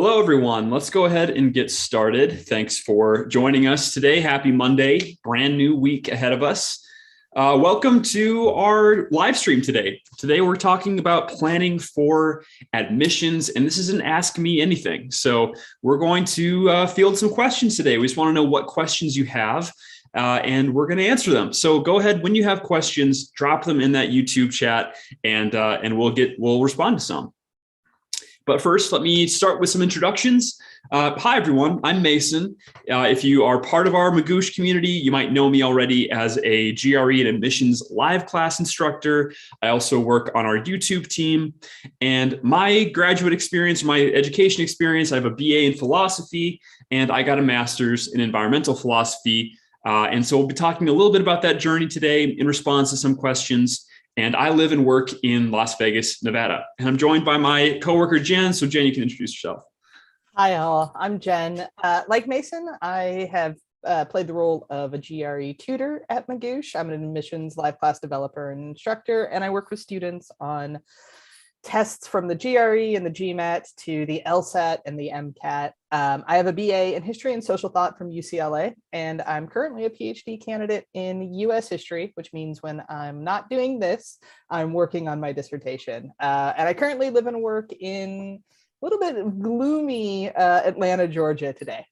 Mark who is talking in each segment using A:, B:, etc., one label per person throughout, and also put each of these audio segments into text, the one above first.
A: Hello, everyone. Let's go ahead and get started. Thanks for joining us today. Happy Monday, brand new week ahead of us. Welcome to our live stream today. Today, we're talking about planning for admissions, and this is an Ask Me Anything. So we're going to field some questions today. We just want to know what questions you have, and we're going to answer them. So go ahead, when you have questions, drop them in that YouTube chat, and we'll respond to some. But first, let me start with some introductions. Hi, everyone. I'm Mason. If you are part of our Magoosh community, you might know me already as a GRE and admissions live class instructor. I also work on our YouTube team. And my graduate experience, my education experience, I have a BA in philosophy, and I got a master's in environmental philosophy. And so we'll be talking a little bit about that journey today in response to some questions. And I live and work in Las Vegas, Nevada. And I'm joined by my coworker, Jen. So Jen, you can introduce yourself.
B: Hi, all. I'm Jen. Like Mason, I have played the role of a GRE tutor at Magoosh. I'm an admissions live class developer and instructor, and I work with students on tests from the GRE and the GMAT to the LSAT and the MCAT. I have a BA in history and social thought from UCLA, and I'm currently a PhD candidate in US history, which means when I'm not doing this, I'm working on my dissertation. And I currently live and work in a little bit gloomy Atlanta, Georgia today.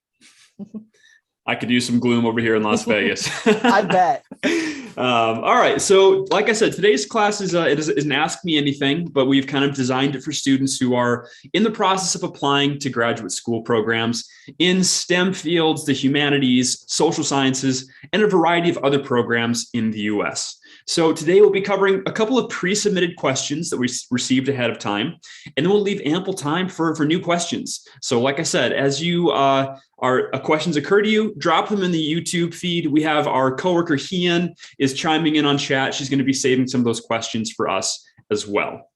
A: I could use some gloom over here in Las Vegas.
B: I bet.
A: All right. So like I said, today's class is an Ask Me Anything, but we've kind of designed it for students who are in the process of applying to graduate school programs in STEM fields, the humanities, social sciences, and a variety of other programs in the US. So today we'll be covering a couple of pre-submitted questions that we received ahead of time, and then we'll leave ample time for new questions. So like I said, as you questions occur to you, drop them in the YouTube feed. We have our coworker Hian is chiming in on chat. She's going to be saving some of those questions for us as well.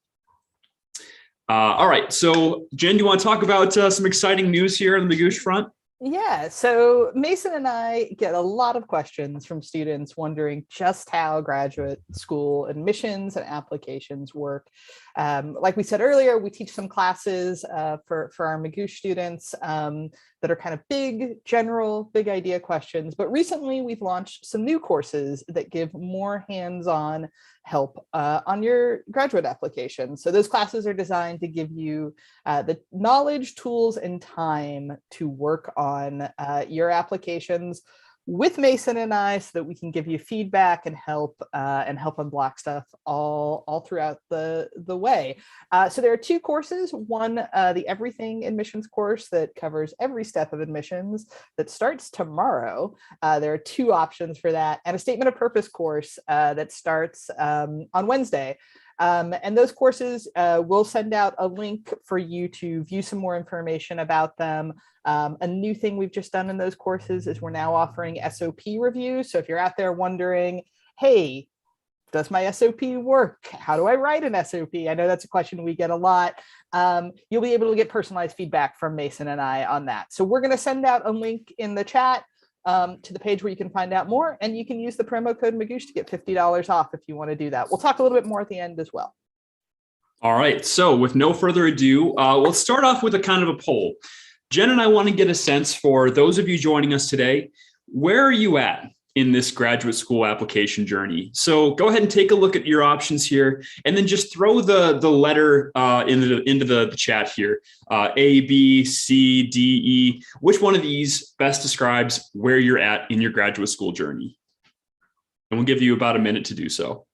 A: All right. So Jen, do you want to talk about some exciting news here on the Magoosh front?
B: Yeah, so Mason and I get a lot of questions from students wondering just how graduate school admissions and applications work. Like we said earlier, we teach some classes for our Magoosh students that are kind of big, general, big idea questions. But recently we've launched some new courses that give more hands-on help on your graduate application. So those classes are designed to give you the knowledge, tools, and time to work on your applications with Mason and I, so that we can give you feedback and help unblock stuff all throughout the way. So there are two courses. One, the Everything Admissions course that covers every step of admissions that starts tomorrow. There are two options for that, and a Statement of Purpose course that starts on Wednesday. And those courses, we'll send out a link for you to view some more information about them. A new thing we've just done in those courses is we're now offering SOP reviews. So if you're out there wondering, hey, does my SOP work? How do I write an SOP? I know that's a question we get a lot. You'll be able to get personalized feedback from Mason and I on that. So we're going to send out a link in the chat to the page where you can find out more, and you can use the promo code Magoosh to get $50 off if you want to do that. We'll talk a little bit more at the end as well.
A: All right. So with no further ado, we'll start off with a kind of a poll. Jen and I want to get a sense for those of you joining us today. Where are you at in this graduate school application journey? So go ahead and take a look at your options here, and then just throw the letter into the chat here. A, B, C, D, E. Which one of these best describes where you're at in your graduate school journey? And we'll give you about a minute to do so.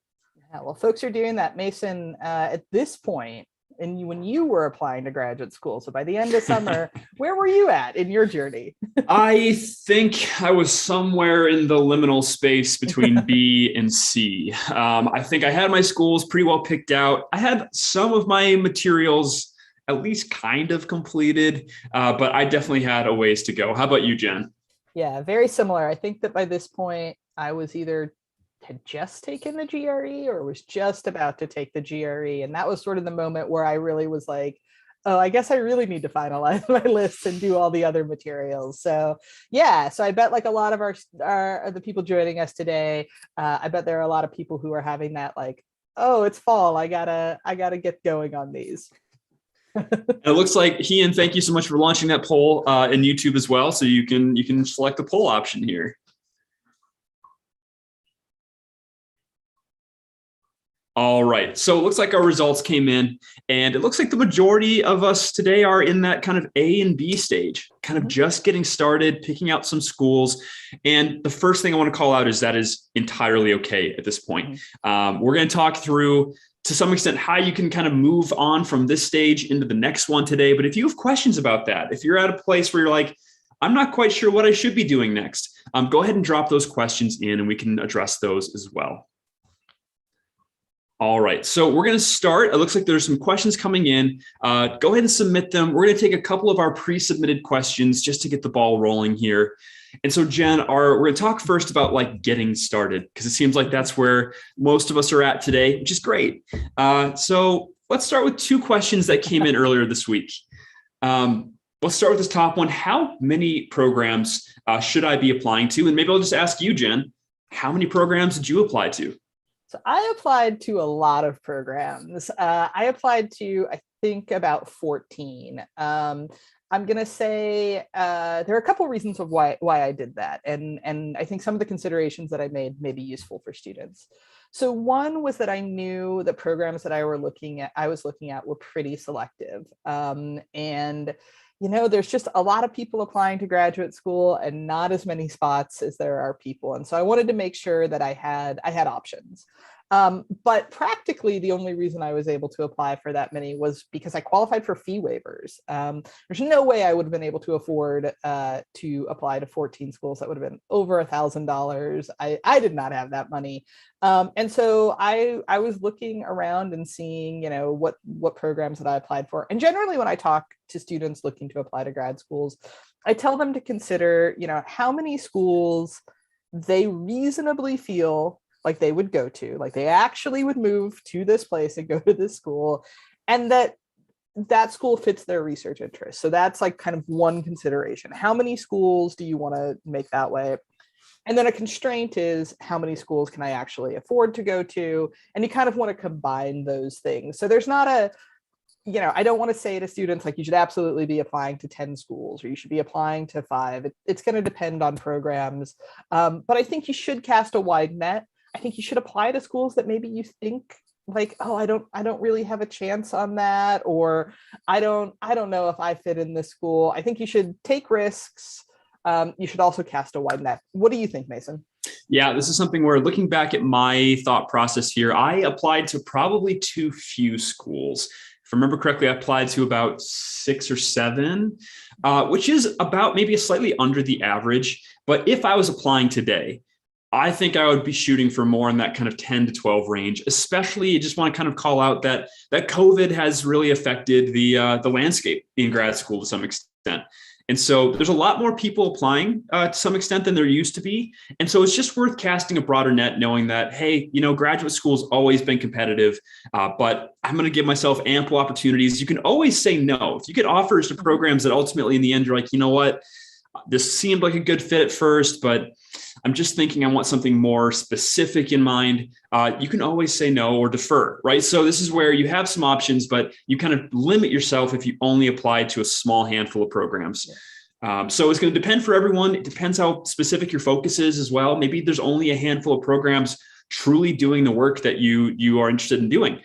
B: Yeah, well, folks are doing that. Mason, at this point, and when you were applying to graduate school, so by the end of summer, where were you at in your journey?
A: I think I was somewhere in the liminal space between B and C. I think I had my schools pretty well picked out. I had some of my materials at least kind of completed, but I definitely had a ways to go. How about you, Jen?
B: Yeah, very similar. I think that by this point, I was either had just taken the GRE or was just about to take the GRE. And that was sort of the moment where I really was like, oh, I guess I really need to finalize my list and do all the other materials. So yeah, so I bet like a lot of our the people joining us today, I bet there are a lot of people who are having that like, oh, it's fall. I gotta get going on these.
A: It looks like Ian, thank you so much for launching that poll in YouTube as well. So you can select the poll option here. All right, so it looks like our results came in, and it looks like the majority of us today are in that kind of A and B stage, kind of just getting started, picking out some schools. And the first thing I want to call out is that is entirely okay at this point. We're going to talk through, to some extent, how you can kind of move on from this stage into the next one today. But if you have questions about that, if you're at a place where you're like, I'm not quite sure what I should be doing next, go ahead and drop those questions in and we can address those as well. All right, so we're going to start. It looks like there's some questions coming in. Go ahead and submit them. We're going to take a couple of our pre-submitted questions just to get the ball rolling here. And so, Jen, we're going to talk first about like getting started, because it seems like that's where most of us are at today, which is great. So let's start with two questions that came in earlier this week. Let's start with this top one. How many programs should I be applying to? And maybe I'll just ask you, Jen, how many programs did you apply to?
B: So I applied to a lot of programs. I applied to, I think, about 14. I'm going to say there are a couple of reasons of why I did that. And I think some of the considerations that I made may be useful for students. So one was that I knew the programs that I was looking at were pretty selective. And there's just a lot of people applying to graduate school and not as many spots as there are people. And so I wanted to make sure that I had options. But practically the only reason I was able to apply for that many was because I qualified for fee waivers. There's no way I would have been able to afford to apply to 14 schools. That would have been over $1,000. I did not have that money. And so I was looking around and seeing, what programs that I applied for. And generally when I talk to students looking to apply to grad schools, I tell them to consider, how many schools they reasonably feel like they would go to, like they actually would move to this place and go to this school, and that school fits their research interests. So that's like kind of one consideration. How many schools do you want to make that way? And then a constraint is how many schools can I actually afford to go to? And you kind of want to combine those things. So there's not I don't want to say to students, like, you should absolutely be applying to 10 schools or you should be applying to 5. It's going to depend on programs. But I think you should cast a wide net. I think you should apply to schools that maybe you think like, oh, I don't really have a chance on that, or I don't know if I fit in this school. I think you should take risks. You should also cast a wide net. What do you think, Mason?
A: Yeah, this is something where, looking back at my thought process here, I applied to probably too few schools. If I remember correctly, I applied to about 6 or 7, which is about maybe a slightly under the average. But if I was applying today, I think I would be shooting for more in that kind of 10 to 12 range. Especially, I just want to kind of call out that COVID has really affected the landscape in grad school to some extent. And so there's a lot more people applying to some extent than there used to be. And so it's just worth casting a broader net, knowing that, hey, graduate school's always been competitive, but I'm going to give myself ample opportunities. You can always say no. If you get offers to programs that ultimately in the end, you're like, you know what, this seemed like a good fit at first, but I'm just thinking I want something more specific in mind. You can always say no or defer, right? So this is where you have some options, but you kind of limit yourself if you only apply to a small handful of programs. Yeah. So it's going to depend for everyone. It depends how specific your focus is as well. Maybe there's only a handful of programs truly doing the work that you are interested in doing.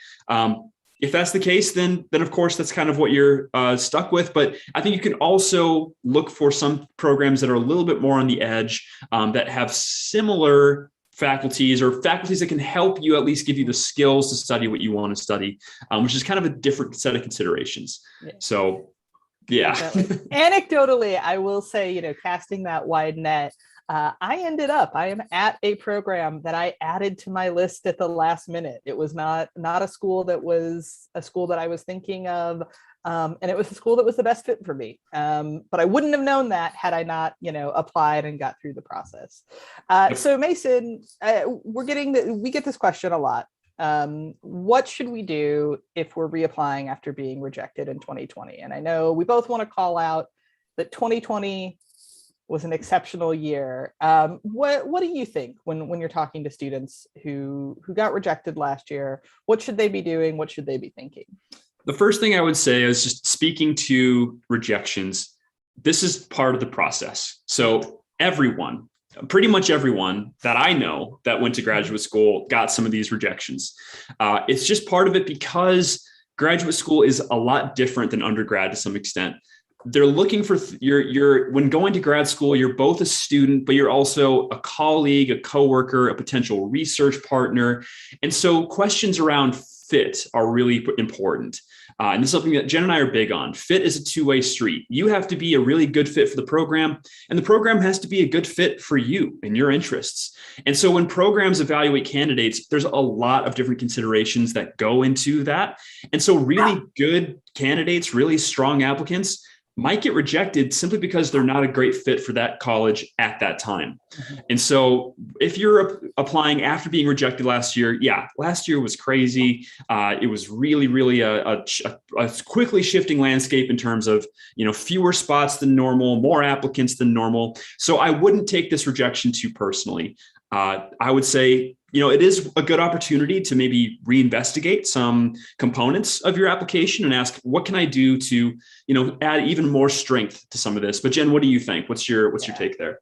A: If that's the case, then of course that's kind of what you're stuck with. But I think you can also look for some programs that are a little bit more on the edge, that have similar faculties or faculties that can help you at least give you the skills to study what you want to study, which is kind of a different set of considerations. Yeah. So, yeah.
B: Anecdotally, I will say, casting that wide net, I am at a program that I added to my list at the last minute. It was not a school that I was thinking of, and it was a school that was the best fit for me. But I wouldn't have known that had I not, applied and got through the process. So Mason, we get this question a lot. What should we do if we're reapplying after being rejected in 2020? And I know we both want to call out that 2020 was an exceptional year. What do you think when you're talking to students who got rejected last year? What should they be doing? What should they be thinking?
A: The first thing I would say is just speaking to rejections. This is part of the process. So everyone, pretty much everyone that I know that went to graduate school got some of these rejections. It's just part of it because graduate school is a lot different than undergrad to some extent. They're looking for when going to grad school, you're both a student, but you're also a colleague, a coworker, a potential research partner. And so questions around fit are really important. And this is something that Jen and I are big on. Fit is a two-way street. You have to be a really good fit for the program, and the program has to be a good fit for you and your interests. And so when programs evaluate candidates, there's a lot of different considerations that go into that. And so really good candidates, really strong applicants might get rejected simply because they're not a great fit for that college at that time. And so if you're applying after being rejected last year, last year was crazy. It was really a quickly shifting landscape in terms of, fewer spots than normal, more applicants than normal. So I wouldn't take this rejection too personally. I would say, it is a good opportunity to maybe reinvestigate some components of your application and ask, what can I do to, add even more strength to some of this? But Jen, what do you think? What's your take there?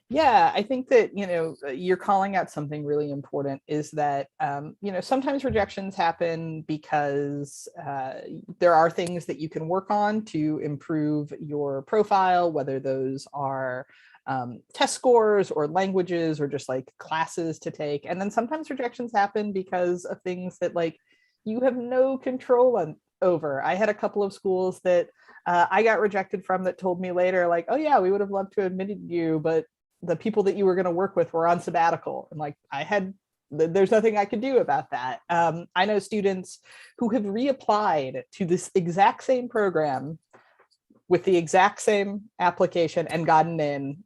B: Yeah, I think that, you're calling out something really important is that, sometimes rejections happen because there are things that you can work on to improve your profile, whether those are test scores or languages or just like classes to take. And then sometimes rejections happen because of things that like you have no control over. I had a couple of schools that I got rejected from that told me later, like, oh yeah, we would have loved to have admitted you, but the people that you were going to work with were on sabbatical. And like, there's nothing I could do about that. I know students who have reapplied to this exact same program with the exact same application and gotten in,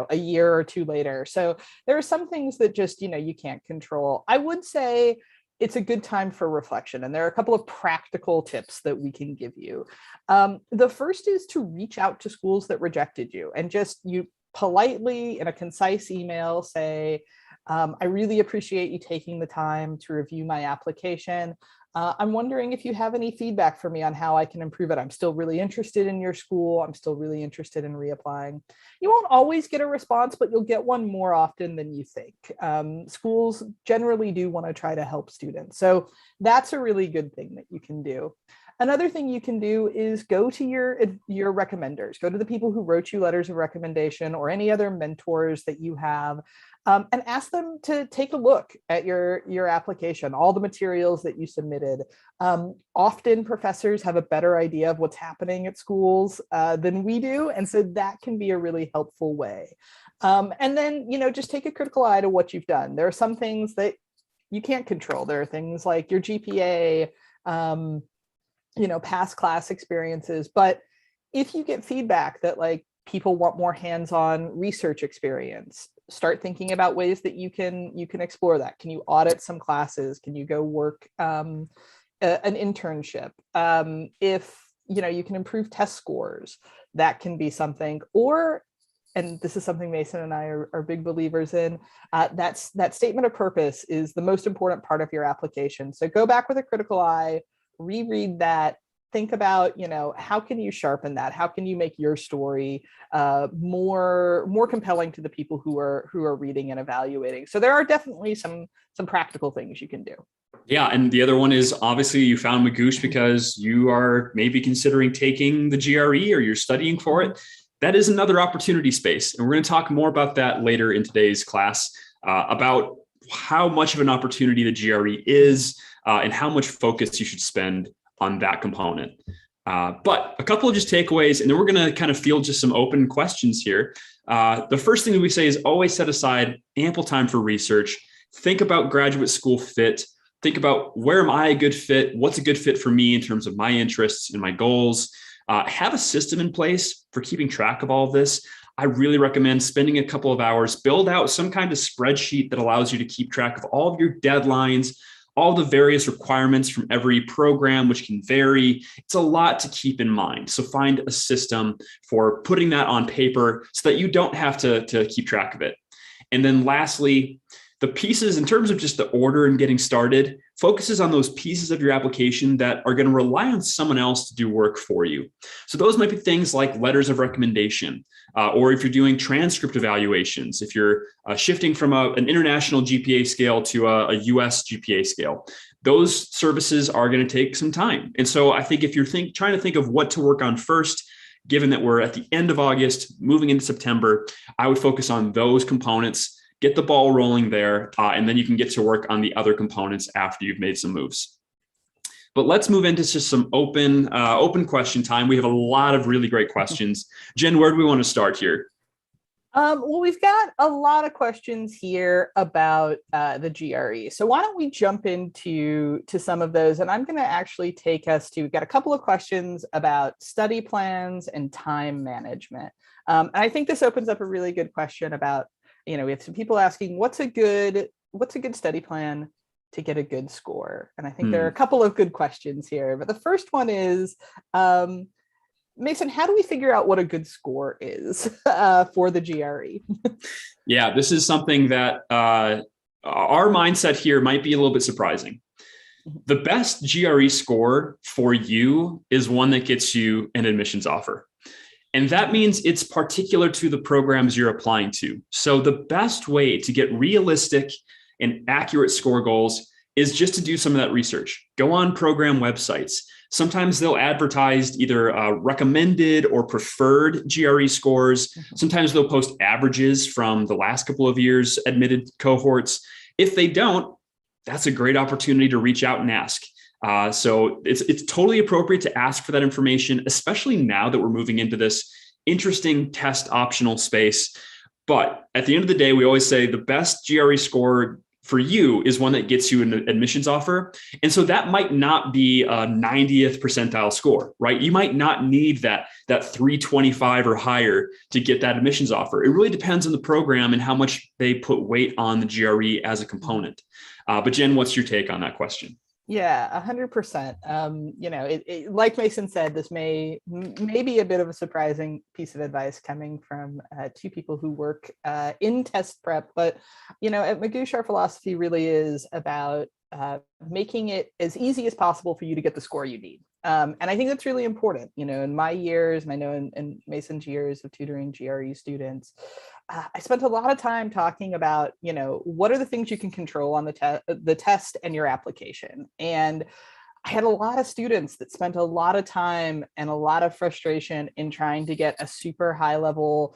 B: a year or two later. So there are some things that just, you can't control. I would say it's a good time for reflection. And there are a couple of practical tips that we can give you. The first is to reach out to schools that rejected you and just you politely in a concise email say, I really appreciate you taking the time to review my application. I'm wondering if you have any feedback for me on how I can improve it. I'm still really interested in your school. I'm still really interested in reapplying. You won't always get a response, but you'll get one more often than you think. Schools generally do want to try to help students. So that's a really good thing that you can do. Another thing you can do is go to your recommenders, go to the people who wrote you letters of recommendation or any other mentors that you have, and ask them to take a look at your application, all the materials that you submitted. Often professors have a better idea of what's happening at schools than we do. And so that can be a really helpful way. And then, just take a critical eye to what you've done. There are some things that you can't control. There are things like your GPA, past class experiences. But if you get feedback that like people want more hands-on research experience, start thinking about ways that you can explore that. Can you audit some classes? Can you go work an internship? If you can improve test scores, that can be something. Or, and this is something Mason and I are big believers in, that statement of purpose is the most important part of your application. So go back with a critical eye, reread that, think about, how can you sharpen that? How can you make your story more compelling to the people who are reading and evaluating? So there are definitely some practical things you can do.
A: Yeah, and the other one is obviously you found Magoosh because you are maybe considering taking the GRE or you're studying for it. That is another opportunity space. And we're going to talk more about that later in today's class, about how much of an opportunity the GRE is and how much focus you should spend on that component. But a couple of just takeaways, and then we're going to kind of field just some open questions here. The first thing that we say is always set aside ample time for research. Think about graduate school fit. Think about where am I a good fit? What's a good fit for me in terms of my interests and my goals? Have a system in place for keeping track of all of this. I really recommend spending a couple of hours, build out some kind of spreadsheet that allows you to keep track of all of your deadlines, all the various requirements from every program, which can vary. It's a lot to keep in mind. So find a system for putting that on paper so that you don't have to keep track of it. And then lastly, The pieces, in terms of just the order and getting started, focuses on those pieces of your application that are going to rely on someone else to do work for you. So those might be things like letters of recommendation, or if you're doing transcript evaluations, if you're shifting from an international GPA scale to a US GPA scale. Those services are going to take some time. And so I think if you're trying to think of what to work on first, given that we're at the end of August, moving into September, I would focus on those components, get the ball rolling there, and then you can get to work on the other components after you've made some moves. But let's move into just some open question time. We have a lot of really great questions. Jen, where do we want to start here?
B: Well, we've got a lot of questions here about the GRE. So why don't we jump into some of those? And I'm going to actually take us to, we've got a couple of questions about study plans and time management. And I think this opens up a really good question about, we have some people asking, what's a good study plan to get a good score? And I think there are a couple of good questions here. But the first one is, Mason, how do we figure out what a good score is for the GRE?
A: Yeah, this is something that our mindset here might be a little bit surprising. The best GRE score for you is one that gets you an admissions offer. And that means it's particular to the programs you're applying to. So the best way to get realistic and accurate score goals is just to do some of that research. Go on program websites. Sometimes they'll advertise either recommended or preferred GRE scores. Sometimes they'll post averages from the last couple of years' admitted cohorts. If they don't, that's a great opportunity to reach out and ask. So it's totally appropriate to ask for that information, especially now that we're moving into this interesting test optional space. But at the end of the day, we always say the best GRE score for you is one that gets you an admissions offer. And so that might not be a 90th percentile score, right? You might not need that 325 or higher to get that admissions offer. It really depends on the program and how much they put weight on the GRE as a component. But Jen, what's your take on that question?
B: Yeah, 100%. Like Mason said, this may be a bit of a surprising piece of advice coming from two people who work in test prep. But, at Magoosh, our philosophy really is about making it as easy as possible for you to get the score you need. And I think that's really important. In my years, and I know in Mason's years of tutoring GRE students, I spent a lot of time talking about, what are the things you can control on the test and your application. And I had a lot of students that spent a lot of time and a lot of frustration in trying to get a super high level,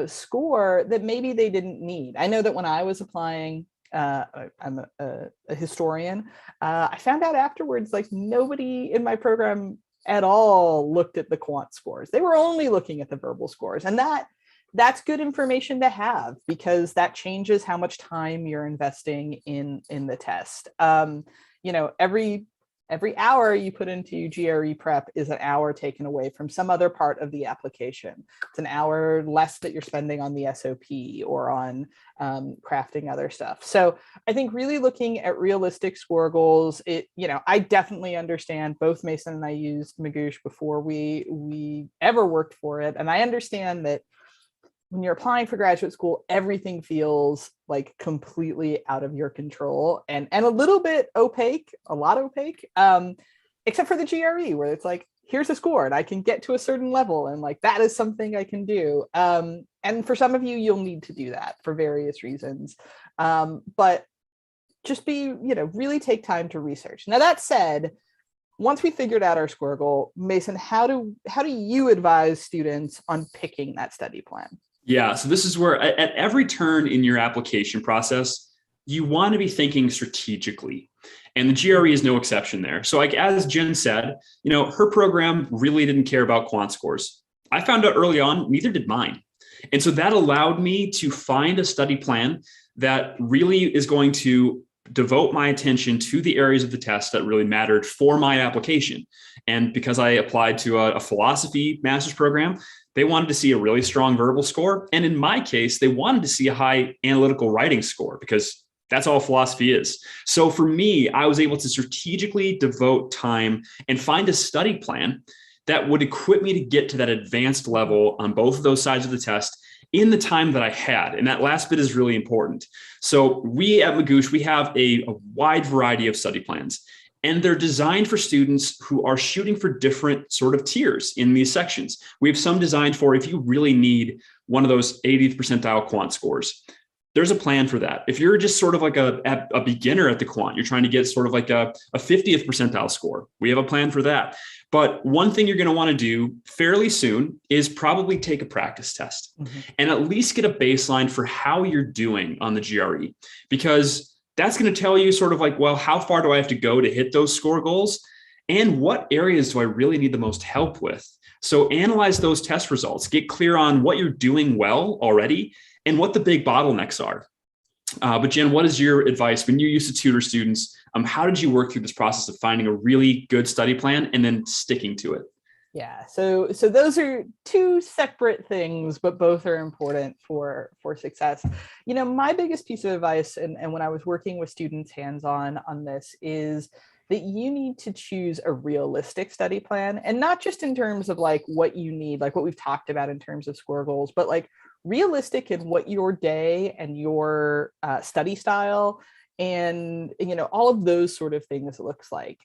B: score that maybe they didn't need. I know that when I was applying, I'm a historian, I found out afterwards, like nobody in my program at all looked at the quant scores. They were only looking at the verbal scores. And that's good information to have, because that changes how much time you're investing in the test. Every hour you put into GRE prep is an hour taken away from some other part of the application. It's an hour less that you're spending on the SOP or on crafting other stuff. So I think really looking at realistic score goals, I definitely understand. Both Mason and I used Magoosh before we ever worked for it. And I understand that when you're applying for graduate school, everything feels like completely out of your control and a little bit opaque, a lot opaque, except for the GRE, where it's like, here's a score and I can get to a certain level. And like, that is something I can do. And for some of you, you'll need to do that for various reasons. But just really take time to research. Now, that said, once we figured out our score goal, Mason, how do you advise students on picking that study plan?
A: Yeah, so this is where at every turn in your application process, you want to be thinking strategically. And the GRE is no exception there. So like as Jen said, her program really didn't care about quant scores. I found out early on, neither did mine. And so that allowed me to find a study plan that really is going to devote my attention to the areas of the test that really mattered for my application. And because I applied to a philosophy master's program, they wanted to see a really strong verbal score. And in my case, they wanted to see a high analytical writing score, because that's all philosophy is. So for me, I was able to strategically devote time and find a study plan that would equip me to get to that advanced level on both of those sides of the test in the time that I had. And that last bit is really important. So we at Magoosh, we have a wide variety of study plans, and they're designed for students who are shooting for different sort of tiers in these sections. We have some designed for if you really need one of those 80th percentile quant scores. There's a plan for that. If you're just sort of like a beginner at the quant, you're trying to get sort of like a 50th percentile score, we have a plan for that. But one thing you're going to want to do fairly soon is probably take a practice test and at least get a baseline for how you're doing on the GRE, because that's going to tell you sort of like, well, how far do I have to go to hit those score goals? And what areas do I really need the most help with? So analyze those test results, get clear on what you're doing well already and what the big bottlenecks are. But Jen, what is your advice when you used to tutor students? How did you work through this process of finding a really good study plan and then sticking to it?
B: Yeah, so those are two separate things, but both are important for success. My biggest piece of advice, and when I was working with students hands-on on this, is that you need to choose a realistic study plan, and not just in terms of like what you need, like what we've talked about in terms of score goals, but like realistic in what your day and your study style and all of those sort of things looks like.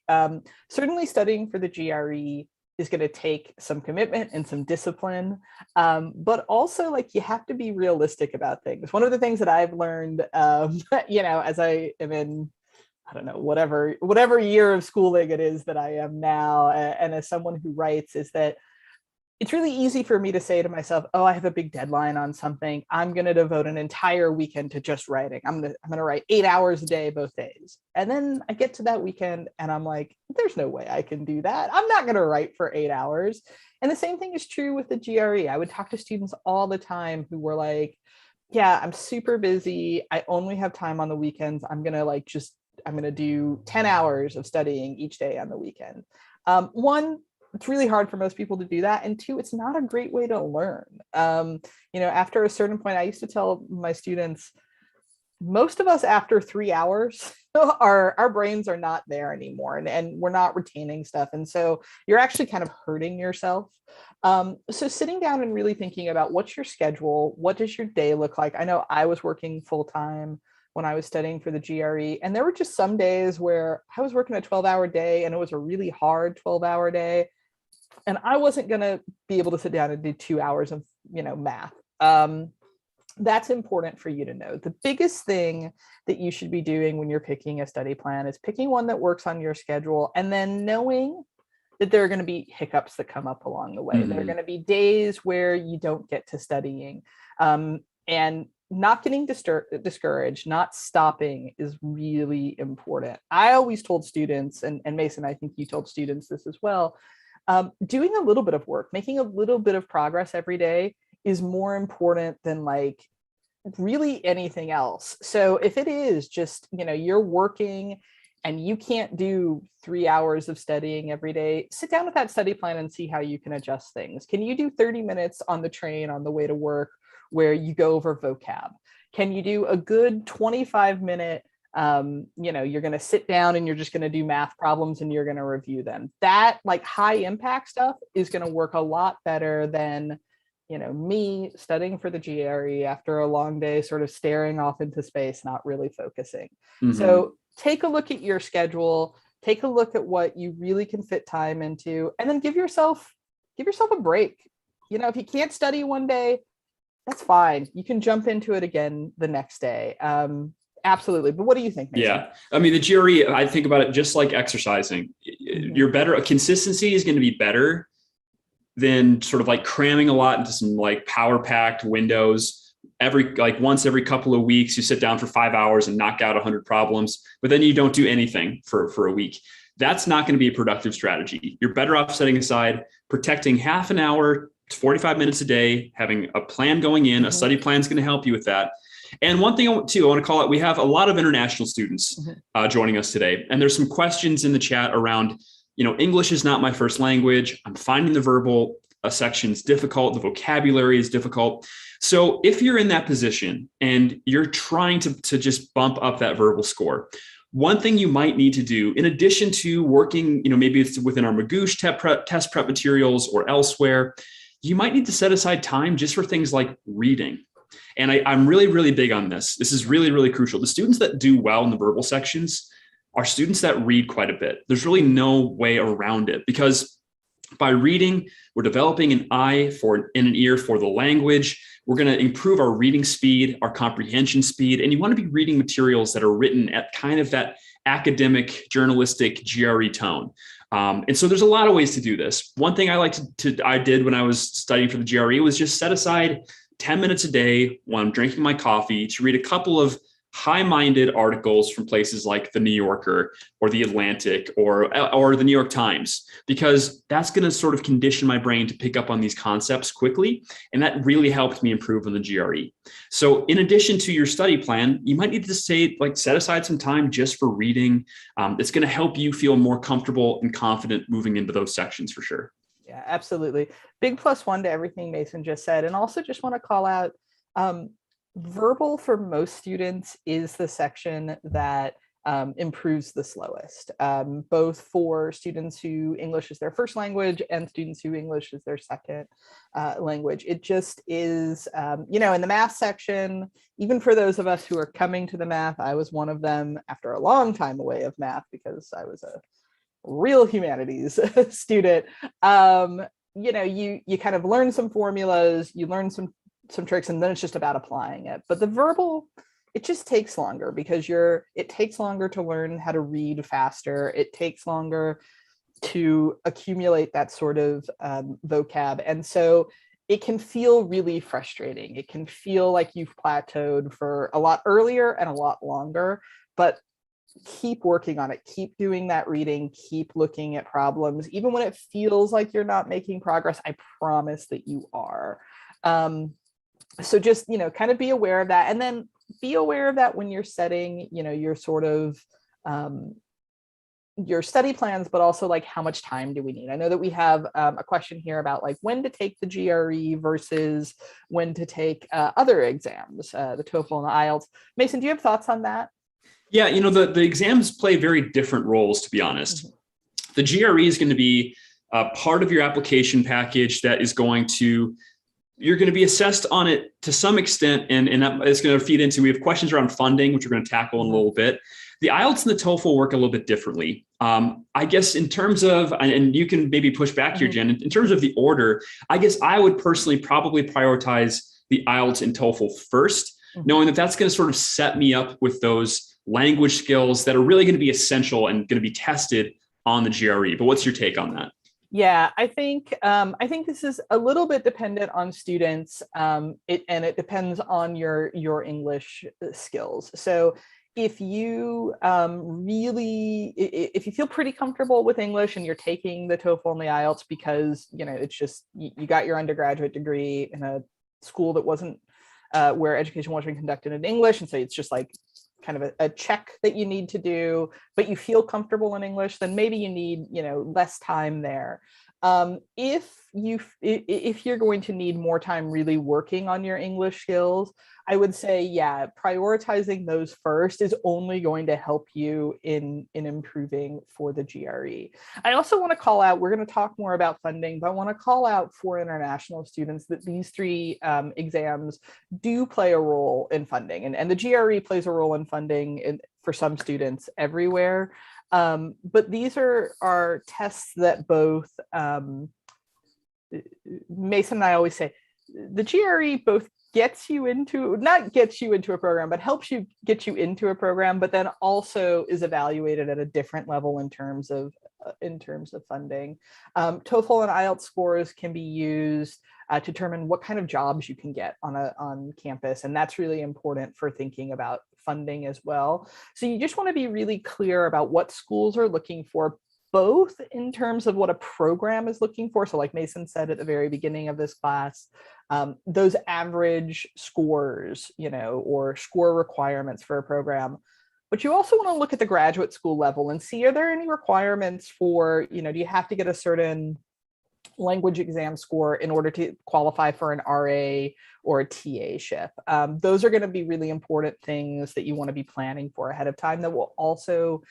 B: Certainly studying for the GRE is going to take some commitment and some discipline, but also like you have to be realistic about things. One of the things that I've learned, as I am in, I don't know, whatever year of schooling it is that I am now, and as someone who writes, is that it's really easy for me to say to myself, oh, I have a big deadline on something. I'm going to devote an entire weekend to just writing. I'm going to write 8 hours a day, both days. And then I get to that weekend and I'm like, there's no way I can do that. I'm not going to write for 8 hours. And the same thing is true with the GRE. I would talk to students all the time who were like, yeah, I'm super busy. I only have time on the weekends. I'm going to do 10 hours of studying each day on the weekend. One, it's really hard for most people to do that. And two, it's not a great way to learn. After a certain point, I used to tell my students, most of us after 3 hours, our brains are not there anymore and we're not retaining stuff. And so you're actually kind of hurting yourself. So sitting down and really thinking about what's your schedule, what does your day look like? I know I was working full time when I was studying for the GRE, and there were just some days where I was working a 12-hour day and it was a really hard 12-hour day. And I wasn't going to be able to sit down and do 2 hours of, math. That's important for you to know. The biggest thing that you should be doing when you're picking a study plan is picking one that works on your schedule, and then knowing that there are going to be hiccups that come up along the way. There are going to be days where you don't get to studying, and not getting discouraged, not stopping is really important. I always told students, and Mason, I think you told students this as well, doing a little bit of work, making a little bit of progress every day is more important than like really anything else. So if it is just, you're working and you can't do 3 hours of studying every day, sit down with that study plan and see how you can adjust things. Can you do 30 minutes on the train on the way to work where you go over vocab? Can you do a good 25-minute you're going to sit down and you're just going to do math problems and you're going to review them? That like high impact stuff is going to work a lot better than, me studying for the GRE after a long day, sort of staring off into space, not really focusing. So take a look at your schedule, take a look at what you really can fit time into, and then give yourself a break. If you can't study one day, that's fine. You can jump into it again the next day. Absolutely. But what do you think, Mason?
A: Yeah. I mean, the GRE, I think about it just like exercising. You're better. Consistency is going to be better than sort of like cramming a lot into some like power packed windows. Once every couple of weeks, you sit down for 5 hours and knock out 100 problems, but then you don't do anything for a week. That's not going to be a productive strategy. You're better off setting aside, protecting half an hour, 45 minutes a day, having a plan going in. A study plan is going to help you with that. And one thing I want to call out, we have a lot of international students joining us today. And there's some questions in the chat around, English is not my first language. I'm finding the verbal sections difficult. The vocabulary is difficult. So if you're in that position and you're trying to just bump up that verbal score, one thing you might need to do, in addition to working, maybe it's within our Magoosh test prep materials or elsewhere, you might need to set aside time just for things like reading. And I'm really, really big on this. This is really, really crucial. The students that do well in the verbal sections are students that read quite a bit. There's really no way around it, because by reading, we're developing an eye for and an ear for the language. We're going to improve our reading speed, our comprehension speed, and you want to be reading materials that are written at kind of that academic, journalistic GRE tone. And so there's a lot of ways to do this. One thing I did when I was studying for the GRE was just set aside 10 minutes a day when I'm drinking my coffee to read a couple of high-minded articles from places like the New Yorker or the Atlantic or the New York Times, because that's going to sort of condition my brain to pick up on these concepts quickly. And that really helped me improve on the GRE. So in addition to your study plan, you might need to set aside some time just for reading. It's going to help you feel more comfortable and confident moving into those sections for sure.
B: Yeah, absolutely. Big +1 to everything Mason just said. And also just want to call out, verbal for most students is the section that improves the slowest, both for students who English is their first language and students who English is their second language. It just is, in the math section, even for those of us who are coming to the math, I was one of them after a long time away of math because I was a real humanities student. You kind of learn some formulas, you learn some tricks, and then it's just about applying it. But the verbal, it just takes longer because it takes longer to learn how to read faster. It takes longer to accumulate that sort of vocab. And so it can feel really frustrating. It can feel like you've plateaued for a lot earlier and a lot longer, but keep working on it. Keep doing that reading, keep looking at problems. Even when it feels like you're not making progress, I promise that you are. So just, kind of be aware of that, and then be aware of that when you're setting, your sort of your study plans, but also like how much time do we need? I know that we have a question here about like when to take the GRE versus when to take other exams, the TOEFL and the IELTS. Mason, do you have thoughts on that?
A: Yeah, the exams play very different roles, to be honest. Mm-hmm. The GRE is going to be part of your application package that is you're going to be assessed on it to some extent, and that is going to feed into, we have questions around funding, which we're going to tackle in a little bit. The IELTS and the TOEFL work a little bit differently. I guess in terms of, and you can maybe push back here, Jen, in terms of the order, I guess I would personally probably prioritize the IELTS and TOEFL first, knowing that that's going to sort of set me up with those language skills that are really going to be essential and going to be tested on the GRE. But what's your take on that?
B: Yeah, I think this is a little bit dependent on students, it depends on your English skills. So if you if you feel pretty comfortable with English and you're taking the TOEFL and the IELTS because it's just you got your undergraduate degree in a school that wasn't where education wasn't conducted in English, and so it's just like kind of a check that you need to do, but you feel comfortable in English, then maybe you need, less time there. If you're going to need more time really working on your English skills, I would say, yeah, prioritizing those first is only going to help you in improving for the GRE. I also want to call out, we're going to talk more about funding, but I want to call out for international students that these three exams do play a role in funding, and the GRE plays a role in funding for some students everywhere. But these are tests that both Mason and I always say, the GRE both not gets you into a program, but helps you get you into a program, but then also is evaluated at a different level in terms of funding. TOEFL and IELTS scores can be used to determine what kind of jobs you can get on campus, and that's really important for thinking about funding as well. So you just want to be really clear about what schools are looking for, both in terms of what a program is looking for. So like Mason said at the very beginning of this class, those average scores, or score requirements for a program. But you also want to look at the graduate school level and see, are there any requirements for, do you have to get a certain language exam score in order to qualify for an RA or a TA-ship? Those are going to be really important things that you want to be planning for ahead of time that will also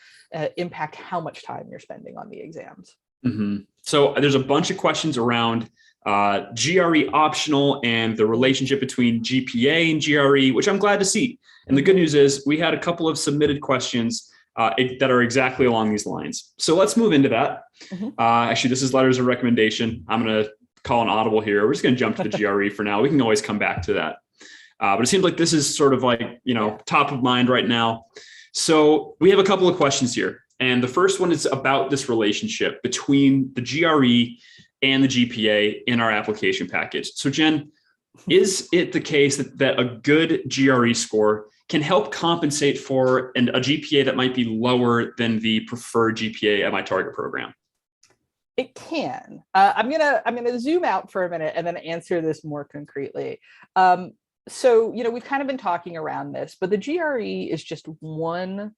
B: impact how much time you're spending on the exams.
A: Mm-hmm. So there's a bunch of questions around GRE optional, and the relationship between GPA and GRE, which I'm glad to see. And the good news is we had a couple of submitted questions that are exactly along these lines. So let's move into that. Actually, this is letters of recommendation. I'm going to call an audible here. We're just going to jump to the GRE for now. We can always come back to that. But it seems like this is sort of like, top of mind right now. So we have a couple of questions here. And the first one is about this relationship between the GRE and the GPA in our application package. So Jen, is it the case that a good GRE score can help compensate for a GPA that might be lower than the preferred GPA at my target program?
B: It can. I'm gonna zoom out for a minute and then answer this more concretely. So we've kind of been talking around this, but the GRE is just one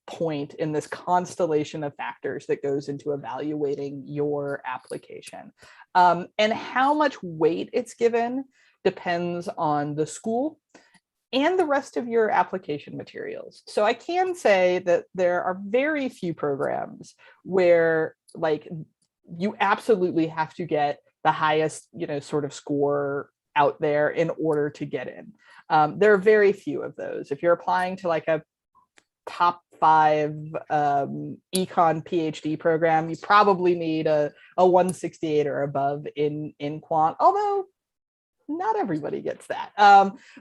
B: point in this constellation of factors that goes into evaluating your application. And how much weight it's given depends on the school and the rest of your application materials. So I can say that there are very few programs where you absolutely have to get the highest, sort of score out there in order to get in. There are very few of those. If you're applying to a top 5 econ PhD program, you probably need a 168 or above in quant, although not everybody gets that.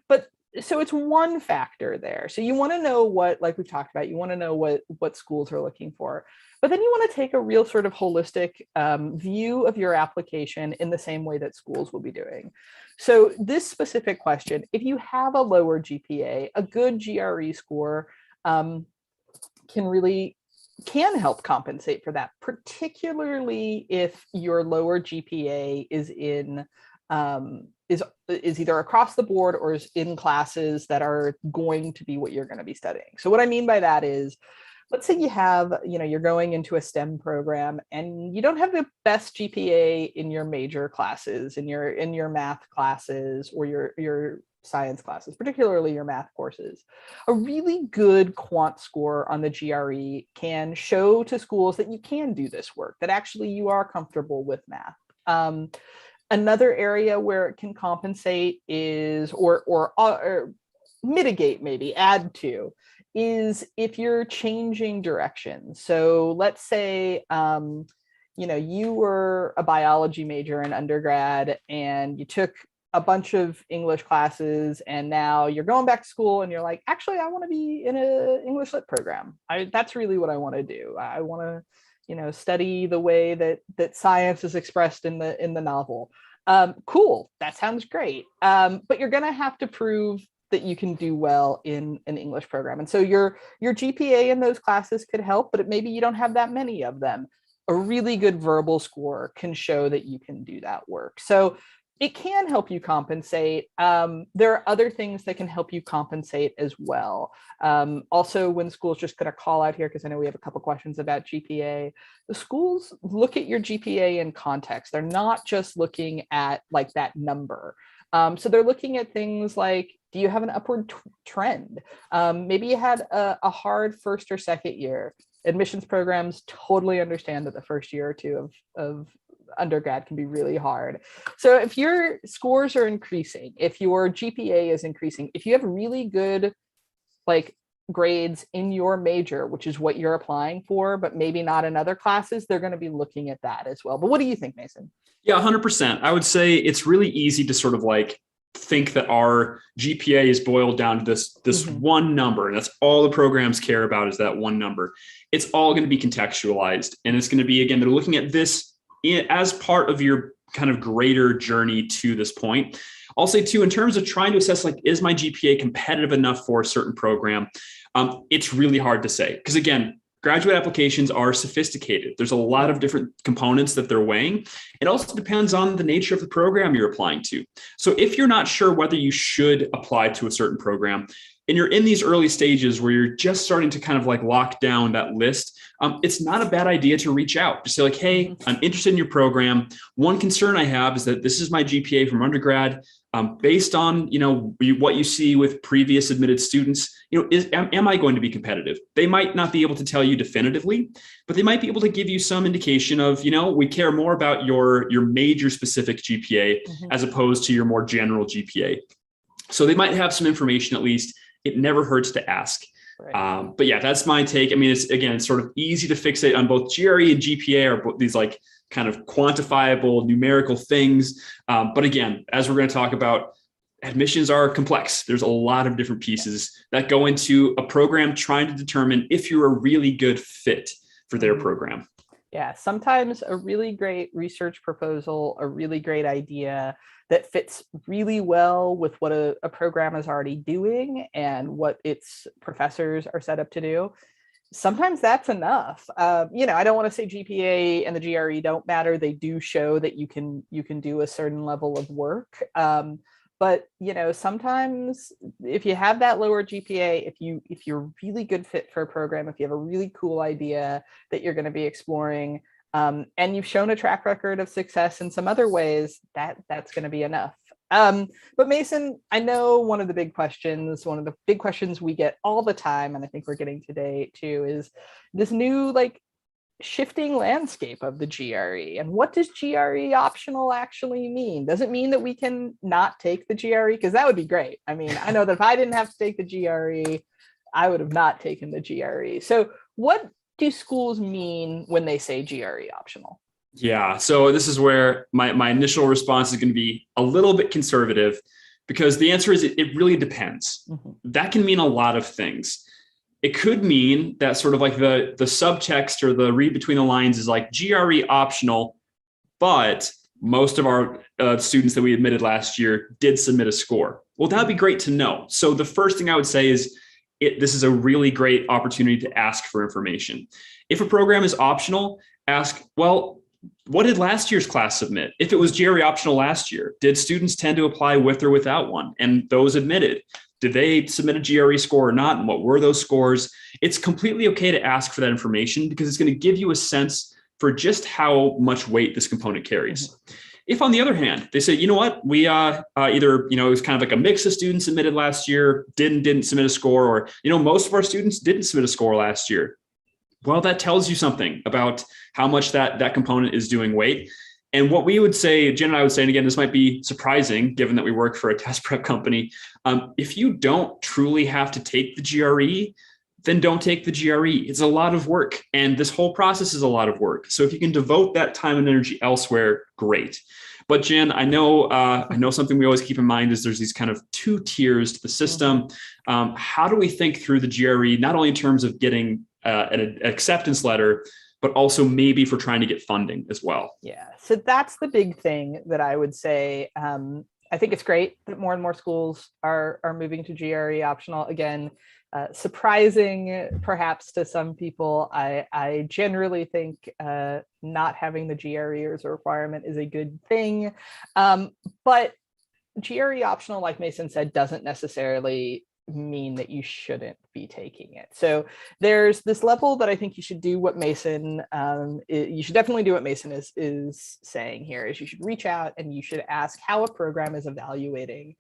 B: But so it's one factor there. So you want to know what, like we've talked about, you want to know what schools are looking for. But then you want to take a real sort of holistic view of your application in the same way that schools will be doing. So this specific question, if you have a lower GPA, a good GRE score can help compensate for that, particularly if your lower GPA is is either across the board or is in classes that are going to be what you're going to be studying. So what I mean by that is, let's say you have, you're going into a STEM program and you don't have the best GPA in your major classes, in your math classes or your science classes, particularly your math courses. A really good quant score on the GRE can show to schools that you can do this work, that actually you are comfortable with math. Another area where it can compensate is, or mitigate, maybe add to, is if you're changing direction. So let's say, you were a biology major in undergrad and you took a bunch of English classes and now you're going back to school and you're like, actually, I want to be in an English lit program. That's really what I want to do. I want to, study the way that science is expressed in the novel. Cool. That sounds great. But you're going to have to prove that you can do well in an English program. And so your GPA in those classes could help, but maybe you don't have that many of them. A really good verbal score can show that you can do that work. So it can help you compensate. There are other things that can help you compensate as well. Also, when schools, just going to call out here, because I know we have a couple questions about GPA, the schools look at your GPA in context. They're not just looking at that number. So they're looking at things like, do you have an upward trend? Maybe you had a hard first or second year. Admissions programs totally understand that the first year or two of undergrad can be really hard. So if your scores are increasing, if your GPA is increasing, if you have really good grades in your major, which is what you're applying for, but maybe not in other classes, they're going to be looking at that as well. But what do you think, Mason?
A: Yeah, 100%. I would say it's really easy to sort of think that our GPA is boiled down to this one number, and that's all the programs care about is that one number. It's all going to be contextualized, and it's going to be, again, they're looking at this as part of your kind of greater journey to this point. I'll say too, in terms of trying to assess, is my GPA competitive enough for a certain program? It's really hard to say, because again, graduate applications are sophisticated. There's a lot of different components that they're weighing. It also depends on the nature of the program you're applying to. So if you're not sure whether you should apply to a certain program, and you're in these early stages where you're just starting to kind of lock down that list, it's not a bad idea to reach out. Just say hey, I'm interested in your program. One concern I have is that this is my GPA from undergrad. based on, what you see with previous admitted students, am I going to be competitive? They might not be able to tell you definitively, but they might be able to give you some indication of, we care more about your major specific GPA as opposed to your more general GPA. So they might have some information, at least. It never hurts to ask. Right. But yeah, that's my take. I mean, it's sort of easy to fixate on both GRE and GPA are these like kind of quantifiable numerical things. But again, as we're going to talk about, admissions are complex. There's a lot of different pieces that go into a program trying to determine if you're a really good fit for their program.
B: Yeah, sometimes a really great research proposal, a really great idea that fits really well with what a program is already doing and what its professors are set up to do. Sometimes that's enough. I don't want to say GPA and the GRE don't matter. They do show that you can do a certain level of work. But sometimes if you have that lower GPA, if you're a really good fit for a program, if you have a really cool idea that you're going to be exploring, and you've shown a track record of success in some other ways, that's going to be enough. But Mason, I know one of the big questions we get all the time, and I think we're getting today too, is this new shifting landscape of the GRE. And what does GRE optional actually mean? Does it mean that we can not take the GRE? Because that would be great. I mean, I know that if I didn't have to take the GRE, I would have not taken the GRE. So what do schools mean when they say GRE optional?
A: Yeah, so this is where my initial response is going to be a little bit conservative, because the answer is it really depends. That can mean a lot of things. It could mean that sort of like the subtext or the read between the lines is like GRE optional, but most of our students that we admitted last year did submit a score. Well, that'd be great to know. So the first thing I would say is this is a really great opportunity to ask for information. If a program is optional, ask, well, what did last year's class submit? If it was GRE optional last year, did students tend to apply with or without one? And those admitted, did they submit a GRE score or not? And what were those scores? It's completely okay to ask for that information because it's going to give you a sense for just how much weight this component carries. If, on the other hand, they say, you know what, we either, it was kind of like a mix of students submitted last year, didn't submit a score, or, most of our students didn't submit a score last year. Well, that tells you something about how much that component is doing weight. And what we would say, Jen and I would say, and again, this might be surprising given that we work for a test prep company, if you don't truly have to take the GRE, then don't take the GRE. It's a lot of work, and this whole process is a lot of work. So if you can devote that time and energy elsewhere, great. But Jen, I know something we always keep in mind is there's these kind of two tiers to the system. How do we think through the GRE, not only in terms of getting an acceptance letter, but also maybe for trying to get funding as well? Yeah.
B: So that's the big thing that I would say. I think it's great that more and more schools are moving to GRE optional. Again, surprising perhaps to some people. I generally think not having the GRE as a requirement is a good thing. But GRE optional, like Mason said, doesn't necessarily mean that you shouldn't be taking it. So there's this level that I think you should do what Mason, you should definitely do what Mason is saying here, is you should reach out and you should ask how a program is evaluating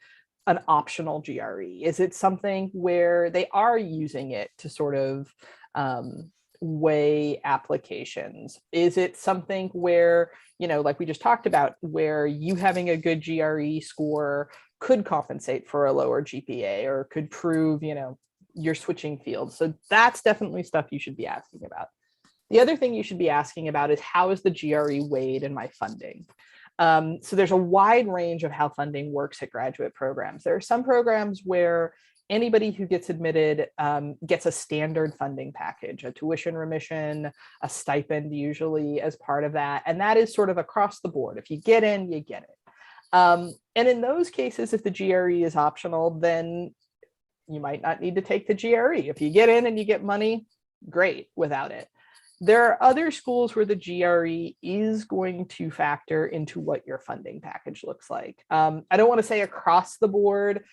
B: an optional GRE. Is it something where they are using it to sort of weigh applications? Is it something where, like we just talked about, where you having a good GRE score could compensate for a lower GPA or could prove, you're switching fields? So that's definitely stuff you should be asking about. The other thing you should be asking about is, how is the GRE weighed in my funding? So there's a wide range of how funding works at graduate programs. There are some programs where anybody who gets admitted gets a standard funding package, a tuition remission, a stipend usually as part of that. And that is sort of across the board. If you get in, you get it. And in those cases, if the GRE is optional, then you might not need to take the GRE. If you get in and you get money, great without it. There are other schools where the GRE is going to factor into what your funding package looks like. I don't want to say across the board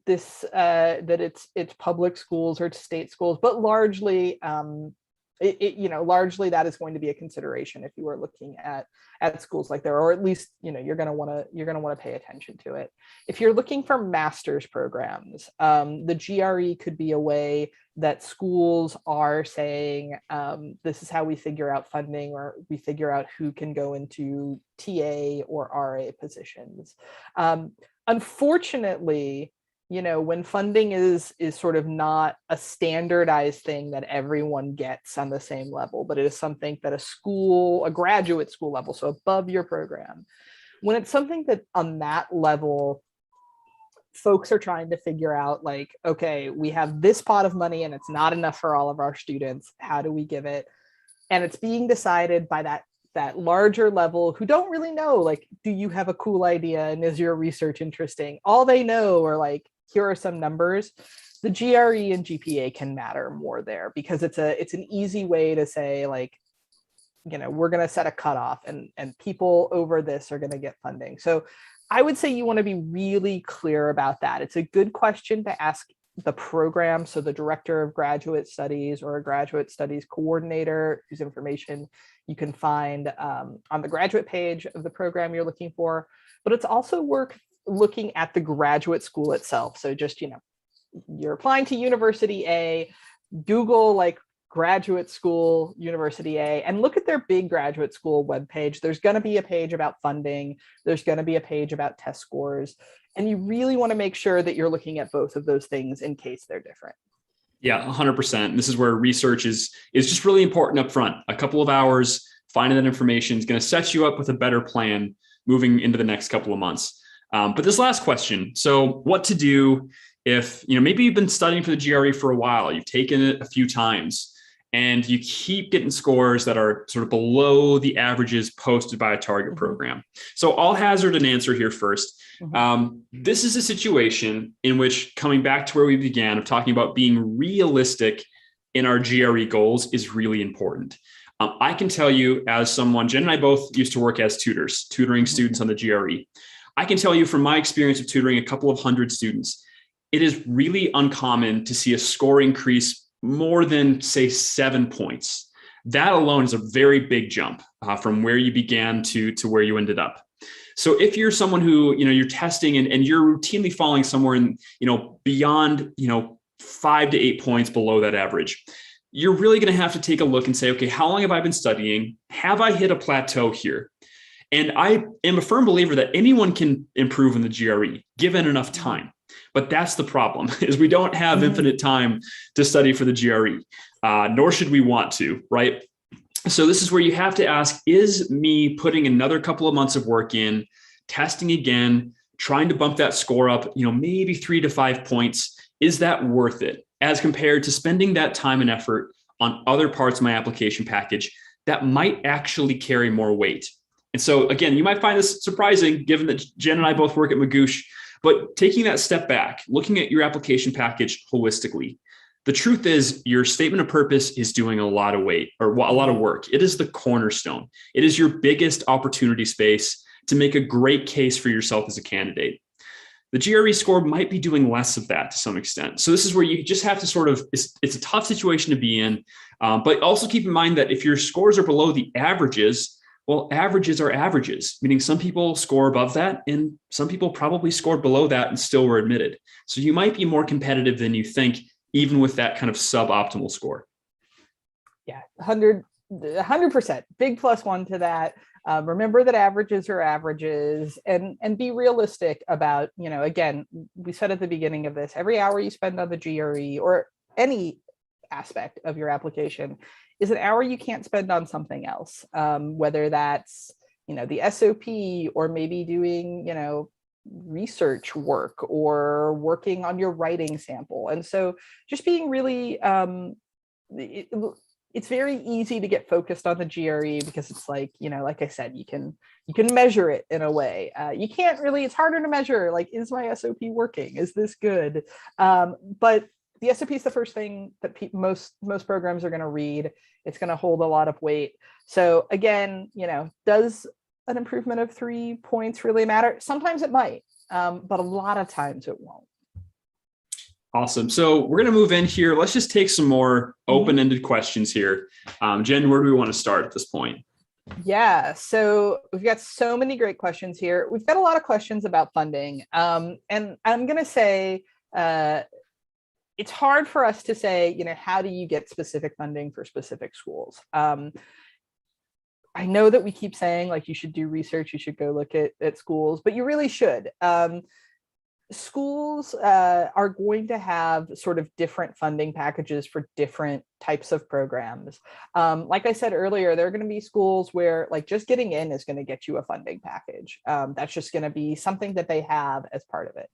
B: that it's public schools or it's state schools, but largely largely that is going to be a consideration if you are looking at schools like there, or at least, you're going to want to pay attention to it. If you're looking for master's programs, the GRE could be a way that schools are saying, this is how we figure out funding, or we figure out who can go into TA or RA positions. Unfortunately, when funding is sort of not a standardized thing that everyone gets on the same level, but it is something that a graduate school level, so above your program, when it's something that on that level, folks are trying to figure out, like, okay, we have this pot of money and it's not enough for all of our students. How do we give it? And it's being decided by that larger level, who don't really know, like, do you have a cool idea and is your research interesting? All they know are like, here are some numbers. The GRE and GPA can matter more there, because it's an easy way to say, like, we're going to set a cutoff, and people over this are going to get funding. So I would say you want to be really clear about that. It's a good question to ask the program, so the director of graduate studies or a graduate studies coordinator, whose information you can find on the graduate page of the program you're looking for. But it's also worth looking at the graduate school itself. So just, you're applying to University A, Google like graduate school University A, and look at their big graduate school webpage. There's going to be a page about funding. There's going to be a page about test scores. And you really want to make sure that you're looking at both of those things in case they're different.
A: Yeah, 100%. This is where research is just really important up front. A couple of hours finding that information is going to set you up with a better plan moving into the next couple of months. But this last question, so what to do if, maybe you've been studying for the GRE for a while, you've taken it a few times, and you keep getting scores that are sort of below the averages posted by a target program. So I'll hazard an answer here first. This is a situation in which, coming back to where we began of talking about being realistic in our GRE goals, is really important. I can tell you, as someone, Jen and I both used to work as tutors, tutoring students on the GRE. I can tell you from my experience of tutoring a couple of hundred students, it is really uncommon to see a score increase more than, say, 7 points. That alone is a very big jump from where you began to where you ended up. So if you're someone who, you're testing and you're routinely falling somewhere in, beyond, 5 to 8 points below that average, you're really going to have to take a look and say, okay, how long have I been studying? Have I hit a plateau here? And I am a firm believer that anyone can improve in the GRE given enough time. But that's the problem, is we don't have infinite time to study for the GRE, nor should we want to, right? So this is where you have to ask, is me putting another couple of months of work in, testing again, trying to bump that score up, maybe 3 to 5 points, is that worth it as compared to spending that time and effort on other parts of my application package that might actually carry more weight? And so again, you might find this surprising given that Jen and I both work at Magoosh, but taking that step back, looking at your application package holistically, the truth is your statement of purpose is doing a lot of weight or a lot of work. It is the cornerstone. It is your biggest opportunity space to make a great case for yourself as a candidate. The GRE score might be doing less of that to some extent. So this is where you just have to sort of, it's a tough situation to be in, but also keep in mind that if your scores are below the averages, well, averages are averages, meaning some people score above that and some people probably scored below that and still were admitted. So you might be more competitive than you think, even with that kind of suboptimal score.
B: Yeah, 100%. Big plus one to that. Remember that averages are averages, and be realistic about, again, we said at the beginning of this, every hour you spend on the GRE or any aspect of your application is an hour you can't spend on something else, whether that's, the SOP or maybe doing, research work or working on your writing sample. And so just being really, it's very easy to get focused on the GRE because it's like, like I said, you can measure it in a way. You can't really, it's harder to measure, like, is my SOP working? Is this good? But the SOP is the first thing that most programs are going to read. It's going to hold a lot of weight. So again, does an improvement of 3 points really matter? Sometimes it might, but a lot of times it won't.
A: Awesome. So we're going to move in here. Let's just take some more open-ended questions here. Jen, where do we want to start at this point?
B: Yeah, so we've got so many great questions here. We've got a lot of questions about funding. And I'm going to say it's hard for us to say, how do you get specific funding for specific schools? I know that we keep saying like you should do research, you should go look at schools, but you really should. Schools are going to have sort of different funding packages for different types of programs. Like I said earlier, there are going to be schools where like just getting in is going to get you a funding package. That's just going to be something that they have as part of it.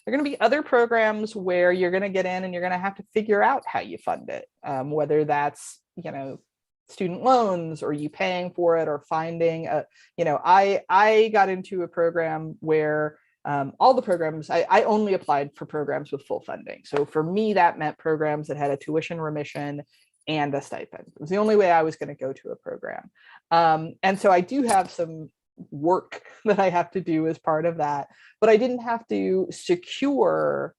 B: There are going to be other programs where you're going to get in and you're going to have to figure out how you fund it, whether that's, student loans or you paying for it or finding I got into a program where all the programs, I only applied for programs with full funding. So for me, that meant programs that had a tuition remission and a stipend. It was the only way I was going to go to a program. And so I do have some work that I have to do as part of that, but I didn't have to secure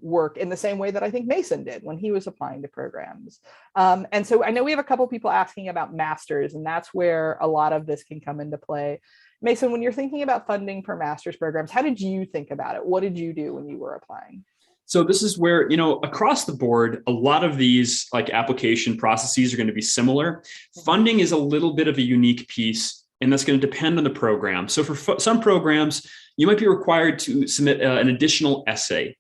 B: work in the same way that I think Mason did when he was applying to programs. And so I know we have a couple people asking about masters, and that's where a lot of this can come into play. Mason, when you're thinking about funding for master's programs, how did you think about it? What did you do when you were applying?
A: So this is where, across the board, a lot of these like application processes are going to be similar. Funding is a little bit of a unique piece, and that's going to depend on the program. So for some programs, you might be required to submit an additional essay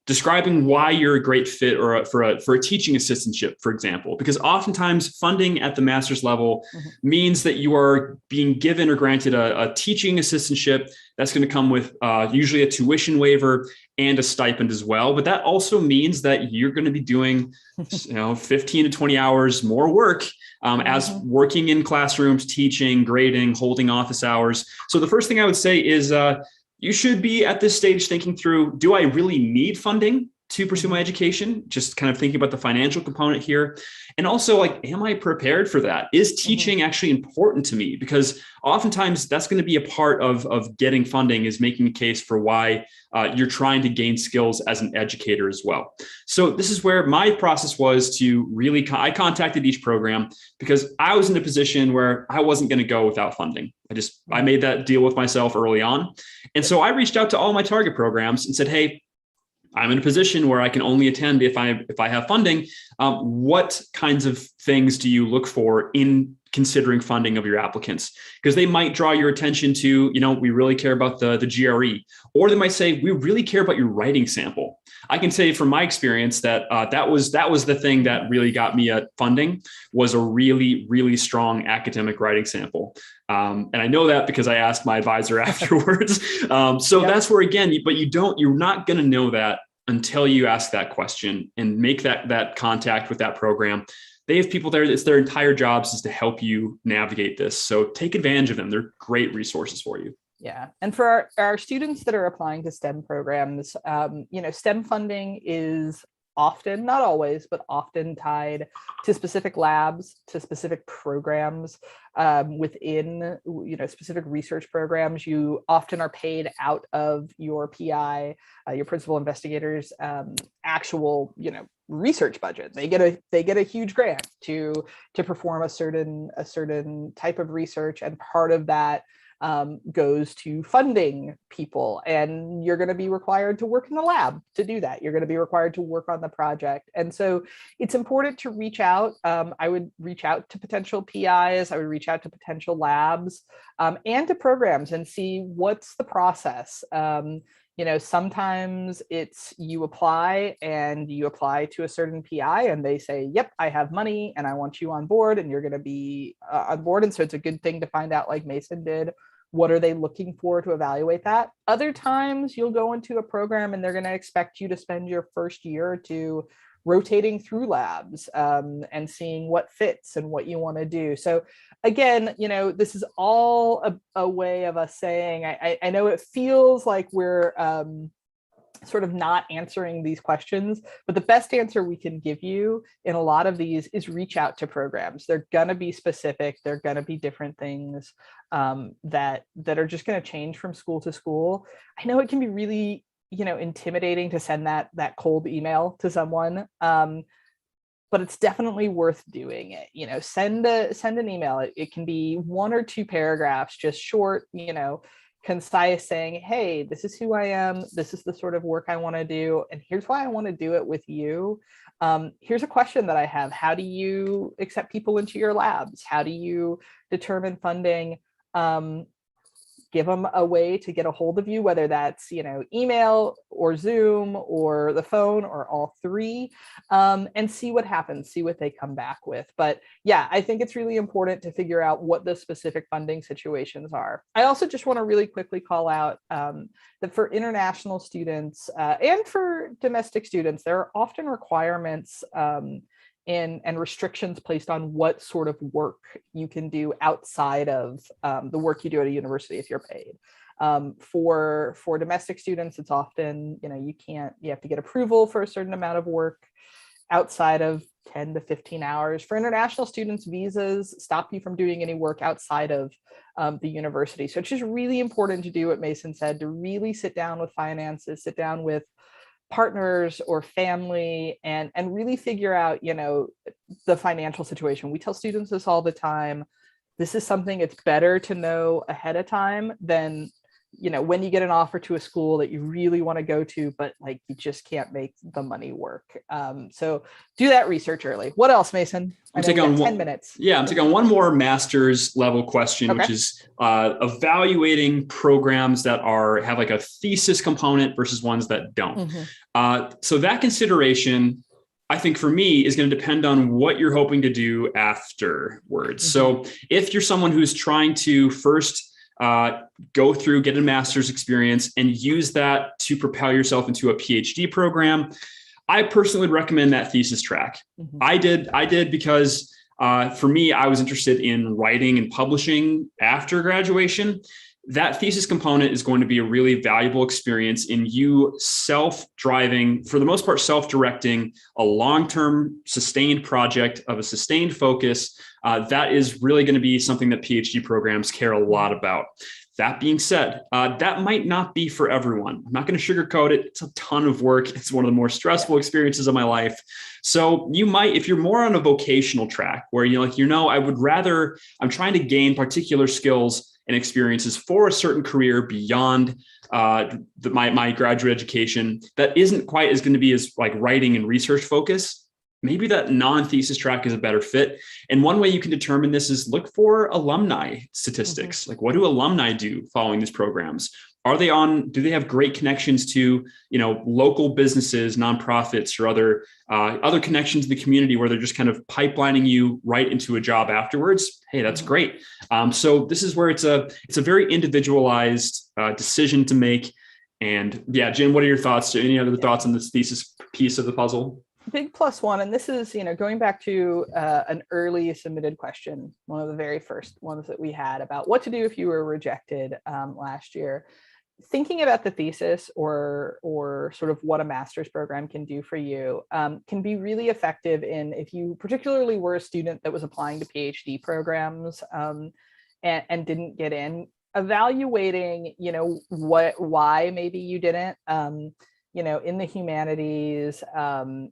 A: describing why you're a great fit or for a teaching assistantship, for example, because oftentimes funding at the master's level means that you are being given or granted a teaching assistantship that's going to come with usually a tuition waiver and a stipend as well. But that also means that you're going to be doing 15 to 20 hours more work as working in classrooms, teaching, grading, holding office hours. So the first thing I would say is you should be at this stage thinking through, do I really need funding to pursue my education? Just kind of thinking about the financial component here. And also, like, am I prepared for that? Is teaching actually important to me? Because oftentimes that's going to be a part of getting funding, is making a case for why you're trying to gain skills as an educator as well. So this is where my process was to really, I contacted each program because I was in a position where I wasn't going to go without funding. I made that deal with myself early on. And so I reached out to all my target programs and said, hey, I'm in a position where I can only attend if I have funding. What kinds of things do you look for in considering funding of your applicants? Because they might draw your attention to, we really care about the GRE, or they might say, we really care about your writing sample. I can say from my experience that that was the thing that really got me at funding, was a really, really strong academic writing sample. And I know that because I asked my advisor afterwards. That's where, again, but you're not going to know that until you ask that question and make that contact with that program. They have people there. It's their entire jobs is to help you navigate this. So take advantage of them. They're great resources for you.
B: Yeah. And for our students that are applying to STEM programs, STEM funding is often, not always, but often tied to specific labs, to specific programs within, specific research programs. You often are paid out of your PI, your principal investigator's actual, research budget. They get a huge grant to perform a certain type of research, and part of that goes to funding people, and you're going to be required to work in the lab to do that. You're going to be required to work on the project. And so it's important to reach out. I would reach out to potential PIs. I would reach out to potential labs and to programs and see what's the process. Sometimes it's you apply to a certain PI and they say, yep, I have money and I want you on board, and you're going to be on board. And so it's a good thing to find out, like Mason did, what are they looking for to evaluate that. Other times you'll go into a program and they're going to expect you to spend your first year or two rotating through labs and seeing what fits and what you want to do. So again, this is all a way of us saying, I know it feels like we're sort of not answering these questions, but the best answer we can give you in a lot of these is reach out to programs. They're going to be specific. They're going to be different things that are just going to change from school to school. I know it can be really intimidating to send that cold email to someone. But it's definitely worth doing it. Send an email. It can be 1 or 2 paragraphs, just short, concise, saying, hey, this is who I am. This is the sort of work I want to do. And here's why I want to do it with you. Here's a question that I have. How do you accept people into your labs? How do you determine funding? Give them a way to get a hold of you, whether that's, email or Zoom or the phone or all 3, and see what happens, see what they come back with. But yeah, I think it's really important to figure out what the specific funding situations are. I also just want to really quickly call out that for international students and for domestic students, there are often requirements and restrictions placed on what sort of work you can do outside of the work you do at a university if you're paid. For domestic students, it's often, you have to get approval for a certain amount of work outside of 10 to 15 hours. For international students, visas stop you from doing any work outside of the university. So it's just really important to do what Mason said, to really sit down with finances, sit down with partners or family, and really figure out, the financial situation. We tell students this all the time. This is something it's better to know ahead of time than, when you get an offer to a school that you really want to go to, but like you just can't make the money work. So do that research early. What else, Mason?
A: I'm taking on
B: 10 minutes.
A: Yeah, I'm taking on one more master's level question,
B: Okay.
A: which is evaluating programs that have like a thesis component versus ones that don't. So that consideration, I think for me, is going to depend on what you're hoping to do afterwards. So if you're someone who's trying to first go through, get a master's experience and use that to propel yourself into a PhD program, I personally would recommend that thesis track. I did because for me, I was interested in writing and publishing after graduation. That thesis component is going to be a really valuable experience in you self-driving, for the most part, self-directing a long-term sustained project of a sustained focus. That is really going to be something that PhD programs care a lot about. That being said, that might not be for everyone. I'm not going to sugarcoat it. It's a ton of work. It's one of the more stressful experiences of my life. So you might, if you're more on a vocational track where I'm trying to gain particular skills and experiences for a certain career beyond my graduate education that isn't quite as going to be as like writing and research focused, maybe that non-thesis track is a better fit. And one way you can determine this is look for alumni statistics. Like, what do alumni do following these programs? Do they have great connections to, local businesses, nonprofits, or other connections in the community where they're just kind of pipelining you right into a job afterwards? Hey, that's great. So this is where it's a very individualized decision to make. And yeah, Jen, what are your thoughts? Any other thoughts on this thesis piece of the puzzle?
B: Big plus one, and this is, going back to an early submitted question, one of the very first ones that we had about what to do if you were rejected last year. Thinking about the thesis or sort of what a master's program can do for you can be really effective if you particularly were a student that was applying to PhD programs and didn't get in, evaluating, why maybe you didn't. In the humanities,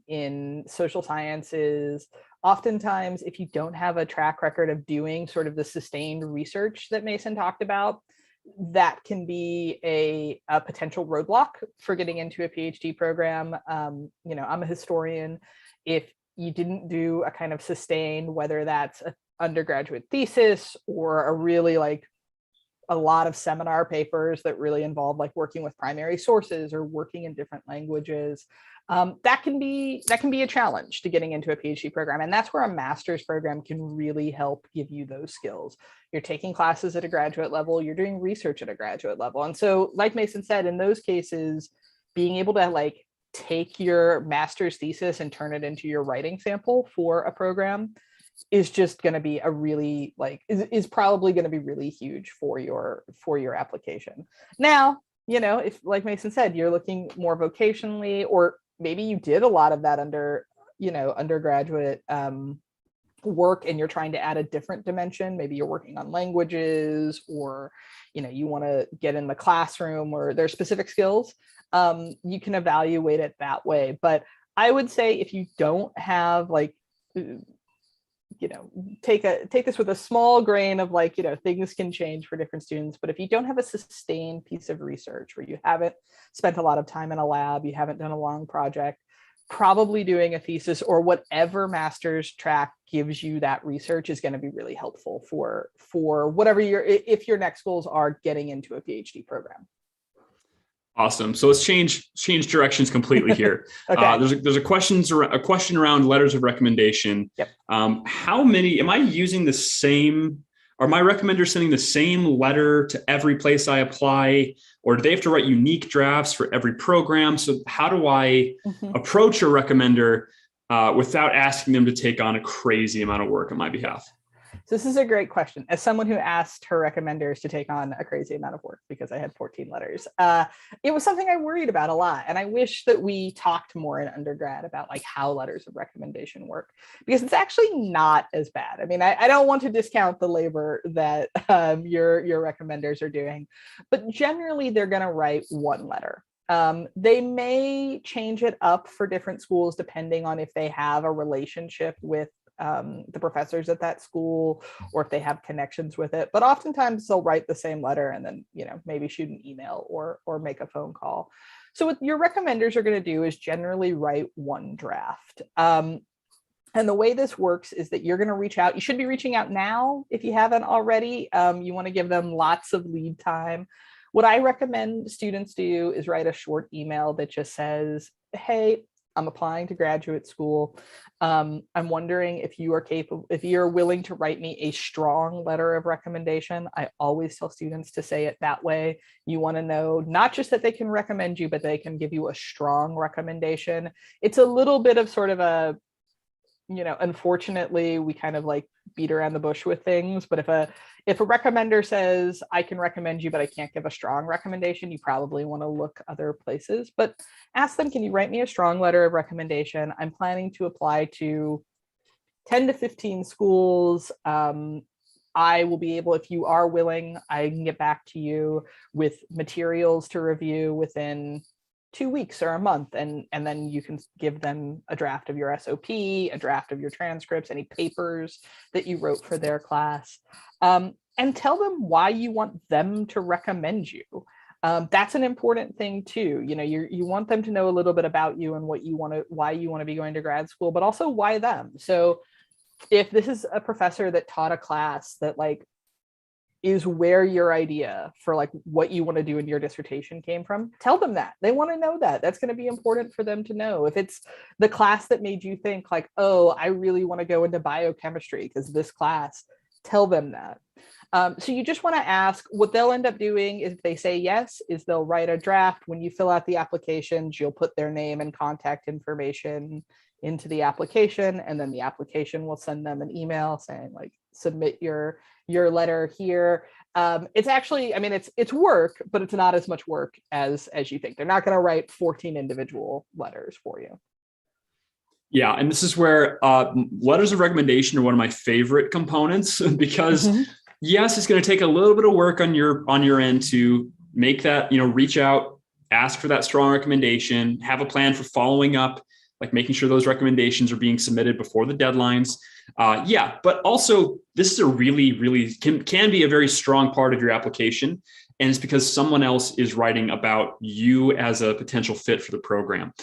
B: in social sciences, oftentimes, if you don't have a track record of doing sort of the sustained research that Mason talked about, that can be a potential roadblock for getting into a PhD program. I'm a historian. If you didn't do a kind of sustained, whether that's an undergraduate thesis or a really a lot of seminar papers that really involve working with primary sources or working in different languages, that can be a challenge to getting into a PhD program. And that's where a master's program can really help give you those skills. You're taking classes at a graduate level, you're doing research at a graduate level. And so, like Mason said, in those cases, being able to take your master's thesis and turn it into your writing sample for a program is just going to be is probably going to be really huge for your application. Now, if, like Mason said, you're looking more vocationally, or maybe you did a lot of that undergraduate work and you're trying to add a different dimension, maybe you're working on languages, or you want to get in the classroom, or there's specific skills, you can evaluate it that way. But I would say if you don't have take this with a small grain of things can change for different students. But if you don't have a sustained piece of research where you haven't spent a lot of time in a lab, you haven't done a long project, probably doing a thesis or whatever master's track gives you that research is going to be really helpful for whatever if your next goals are getting into a PhD program.
A: Awesome. So let's change directions completely here.
B: Okay.
A: There's a question around letters of recommendation.
B: Yep.
A: How many am I using the same? Are my recommenders sending the same letter to every place I apply, or do they have to write unique drafts for every program? So how do I approach a recommender without asking them to take on a crazy amount of work on my behalf?
B: So this is a great question. As someone who asked her recommenders to take on a crazy amount of work because I had 14 letters, it was something I worried about a lot. And I wish that we talked more in undergrad about how letters of recommendation work, because it's actually not as bad. I mean, I don't want to discount the labor that your recommenders are doing, but generally they're going to write one letter. They may change it up for different schools depending on if they have a relationship with the professors at that school, or if they have connections with it. But oftentimes they'll write the same letter and then, maybe shoot an email or make a phone call. So what your recommenders are going to do is generally write one draft. And the way this works is that you're going to reach out. You should be reaching out now if you haven't already. You want to give them lots of lead time. What I recommend students do is write a short email that just says, hey, I'm applying to graduate school. I'm wondering if you are capable, if you're willing to write me a strong letter of recommendation. I always tell students to say it that way. You want to know not just that they can recommend you, but they can give you a strong recommendation. It's a little bit of sort of a, unfortunately, we kind of beat around the bush with things. But if a recommender says, I can recommend you, but I can't give a strong recommendation, you probably want to look other places. But ask them, can you write me a strong letter of recommendation? I'm planning to apply to 10 to 15 schools. I will be able, if you are willing, I can get back to you with materials to review within 2 weeks or a month, and then you can give them a draft of your SOP, a draft of your transcripts, any papers that you wrote for their class, and tell them why you want them to recommend you. That's an important thing too. You want them to know a little bit about you and why you want to be going to grad school, but also why them. So if this is a professor that taught a class that is where your idea for what you want to do in your dissertation came from, tell them that. They want to know that. That's going to be important for them to know. If it's the class that made you think oh, I really want to go into biochemistry because this class, tell them that. So you just want to ask. What they'll end up doing is, if they say yes, is they'll write a draft. When you fill out the applications, you'll put their name and contact information into the application, and then the application will send them an email saying submit your letter here. It's actually, it's work, but it's not as much work as you think. They're not going to write 14 individual letters for you.
A: Yeah, and this is where letters of recommendation are one of my favorite components, because yes, it's going to take a little bit of work on your end to make that, reach out, ask for that strong recommendation, have a plan for following up, making sure those recommendations are being submitted before the deadlines. But also this is a really, really can be a very strong part of your application. And it's because someone else is writing about you as a potential fit for the program.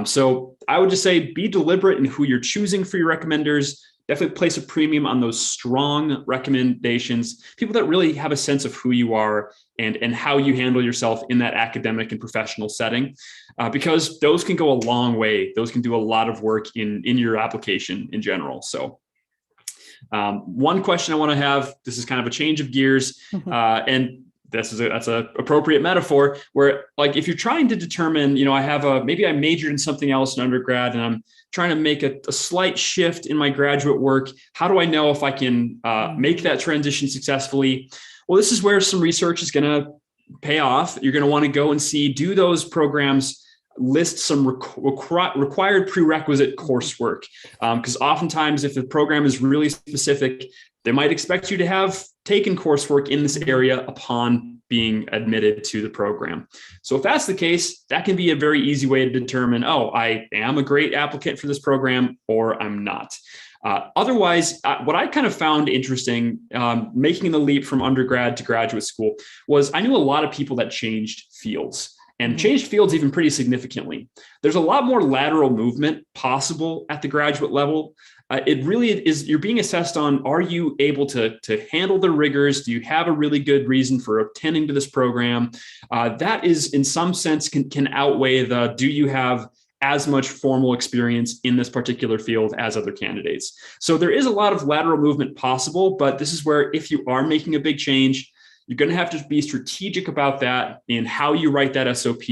A: So I would just say, be deliberate in who you're choosing for your recommenders. Definitely place a premium on those strong recommendations, people that really have a sense of who you are and how you handle yourself in that academic and professional setting, because those can go a long way. Those can do a lot of work in your application in general. So one question I want to have, this is kind of a change of gears, and that's a appropriate metaphor, where if you're trying to determine, maybe I majored in something else in undergrad and I'm trying to make a slight shift in my graduate work. How do I know if I can make that transition successfully? Well, this is where some research is going to pay off. You're going to want to go and see, do those programs list some required prerequisite coursework. Because oftentimes if the program is really specific, they might expect you to have taken coursework in this area upon being admitted to the program. So if that's the case, that can be a very easy way to determine, oh, I am a great applicant for this program or I'm not. Otherwise, what I kind of found interesting, making the leap from undergrad to graduate school, was I knew a lot of people that changed fields and changed fields even pretty significantly. There's a lot more lateral movement possible at the graduate level. It really is, you're being assessed on, are you able to handle the rigors? Do you have a really good reason for attending to this program? That is, in some sense, can outweigh the, do you have as much formal experience in this particular field as other candidates? So there is a lot of lateral movement possible, but this is where if you are making a big change, you're going to have to be strategic about that in how you write that SOP,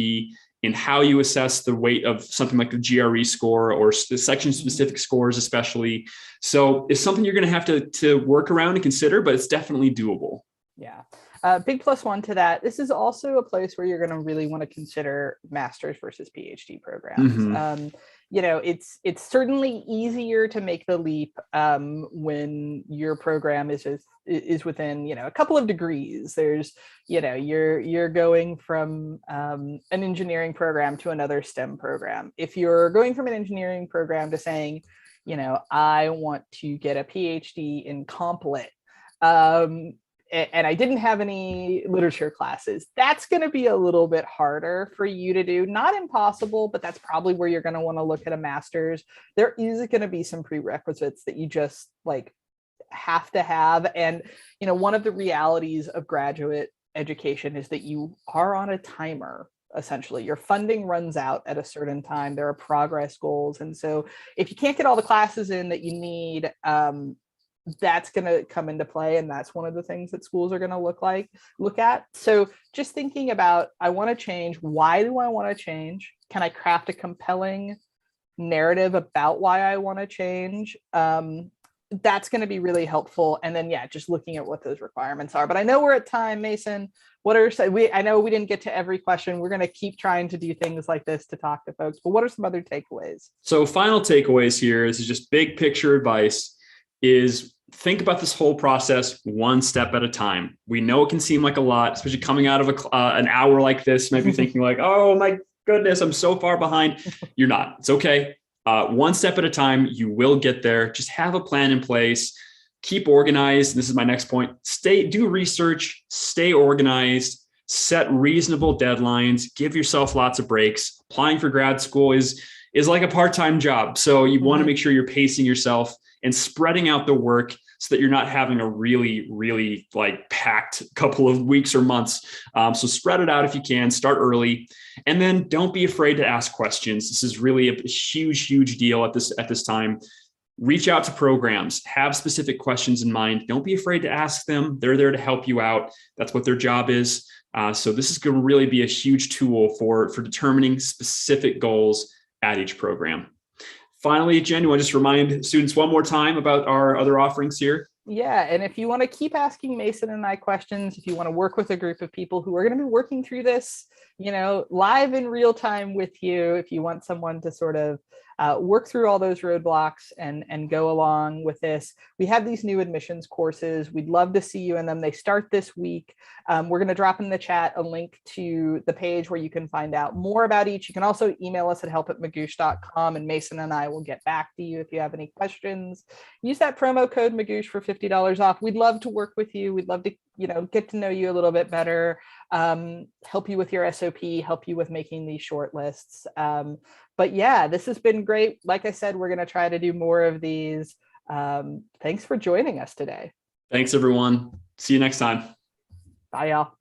A: in how you assess the weight of something like the GRE score or the section specific scores, especially. So it's something you're going to have to work around and consider, but it's definitely doable.
B: Yeah. Big plus one to that. This is also a place where you're going to really want to consider master's versus PhD programs. It's certainly easier to make the leap when your program is within, a couple of degrees. There's, you're going from an engineering program to another STEM program. If you're going from an engineering program to saying, I want to get a PhD in comp lit, and I didn't have any literature classes, that's going to be a little bit harder for you to do. Not impossible, but that's probably where you're going to want to look at a master's. There is going to be some prerequisites that you just have to have. And, one of the realities of graduate education is that you are on a timer. Essentially, your funding runs out at a certain time. There are progress goals. And so if you can't get all the classes in that you need, that's going to come into play. And that's one of the things that schools are going to look at. So just thinking about, I want to change. Why do I want to change? Can I craft a compelling narrative about why I want to change? That's going to be really helpful. And then, just looking at what those requirements are. But I know we're at time, Mason. I know we didn't get to every question. We're going to keep trying to do things like this to talk to folks. But what are some other takeaways?
A: So final takeaways here is just big picture advice is think about this whole process one step at a time. We know it can seem like a lot, especially coming out of an hour like this, maybe thinking like, oh my goodness, I'm so far behind. You're not. It's okay. One step at a time, you will get there. Just have a plan in place. Keep organized. And this is my next point. Do research, stay organized, set reasonable deadlines, give yourself lots of breaks. Applying for grad school is like a part-time job. So you want to make sure you're pacing yourself and spreading out the work so that you're not having a really, really packed couple of weeks or months. So spread it out if you can, start early, and then don't be afraid to ask questions. This is really a huge, huge deal at this time. Reach out to programs, have specific questions in mind. Don't be afraid to ask them. They're there to help you out. That's what their job is. So this is going to really be a huge tool for determining specific goals at each program. Finally, Jen, you want to just remind students one more time about our other offerings here?
B: Yeah, and if you want to keep asking Mason and I questions, if you want to work with a group of people who are going to be working through this, live in real time with you, if you want someone to sort of work through all those roadblocks and go along with this, we have these new admissions courses. We'd love to see you in them. They start this week. We're going to drop in the chat a link to the page where you can find out more about each. You can also email us at help@magoosh.com, and Mason and I will get back to you if you have any questions. Use that promo code Magoosh for $50 off. We'd love to work with you. We'd love to get to know you a little bit better, help you with your SOP, help you with making these short lists. But this has been great. Like I said, we're going to try to do more of these. Thanks for joining us today.
A: Thanks, everyone. See you next time.
B: Bye, y'all.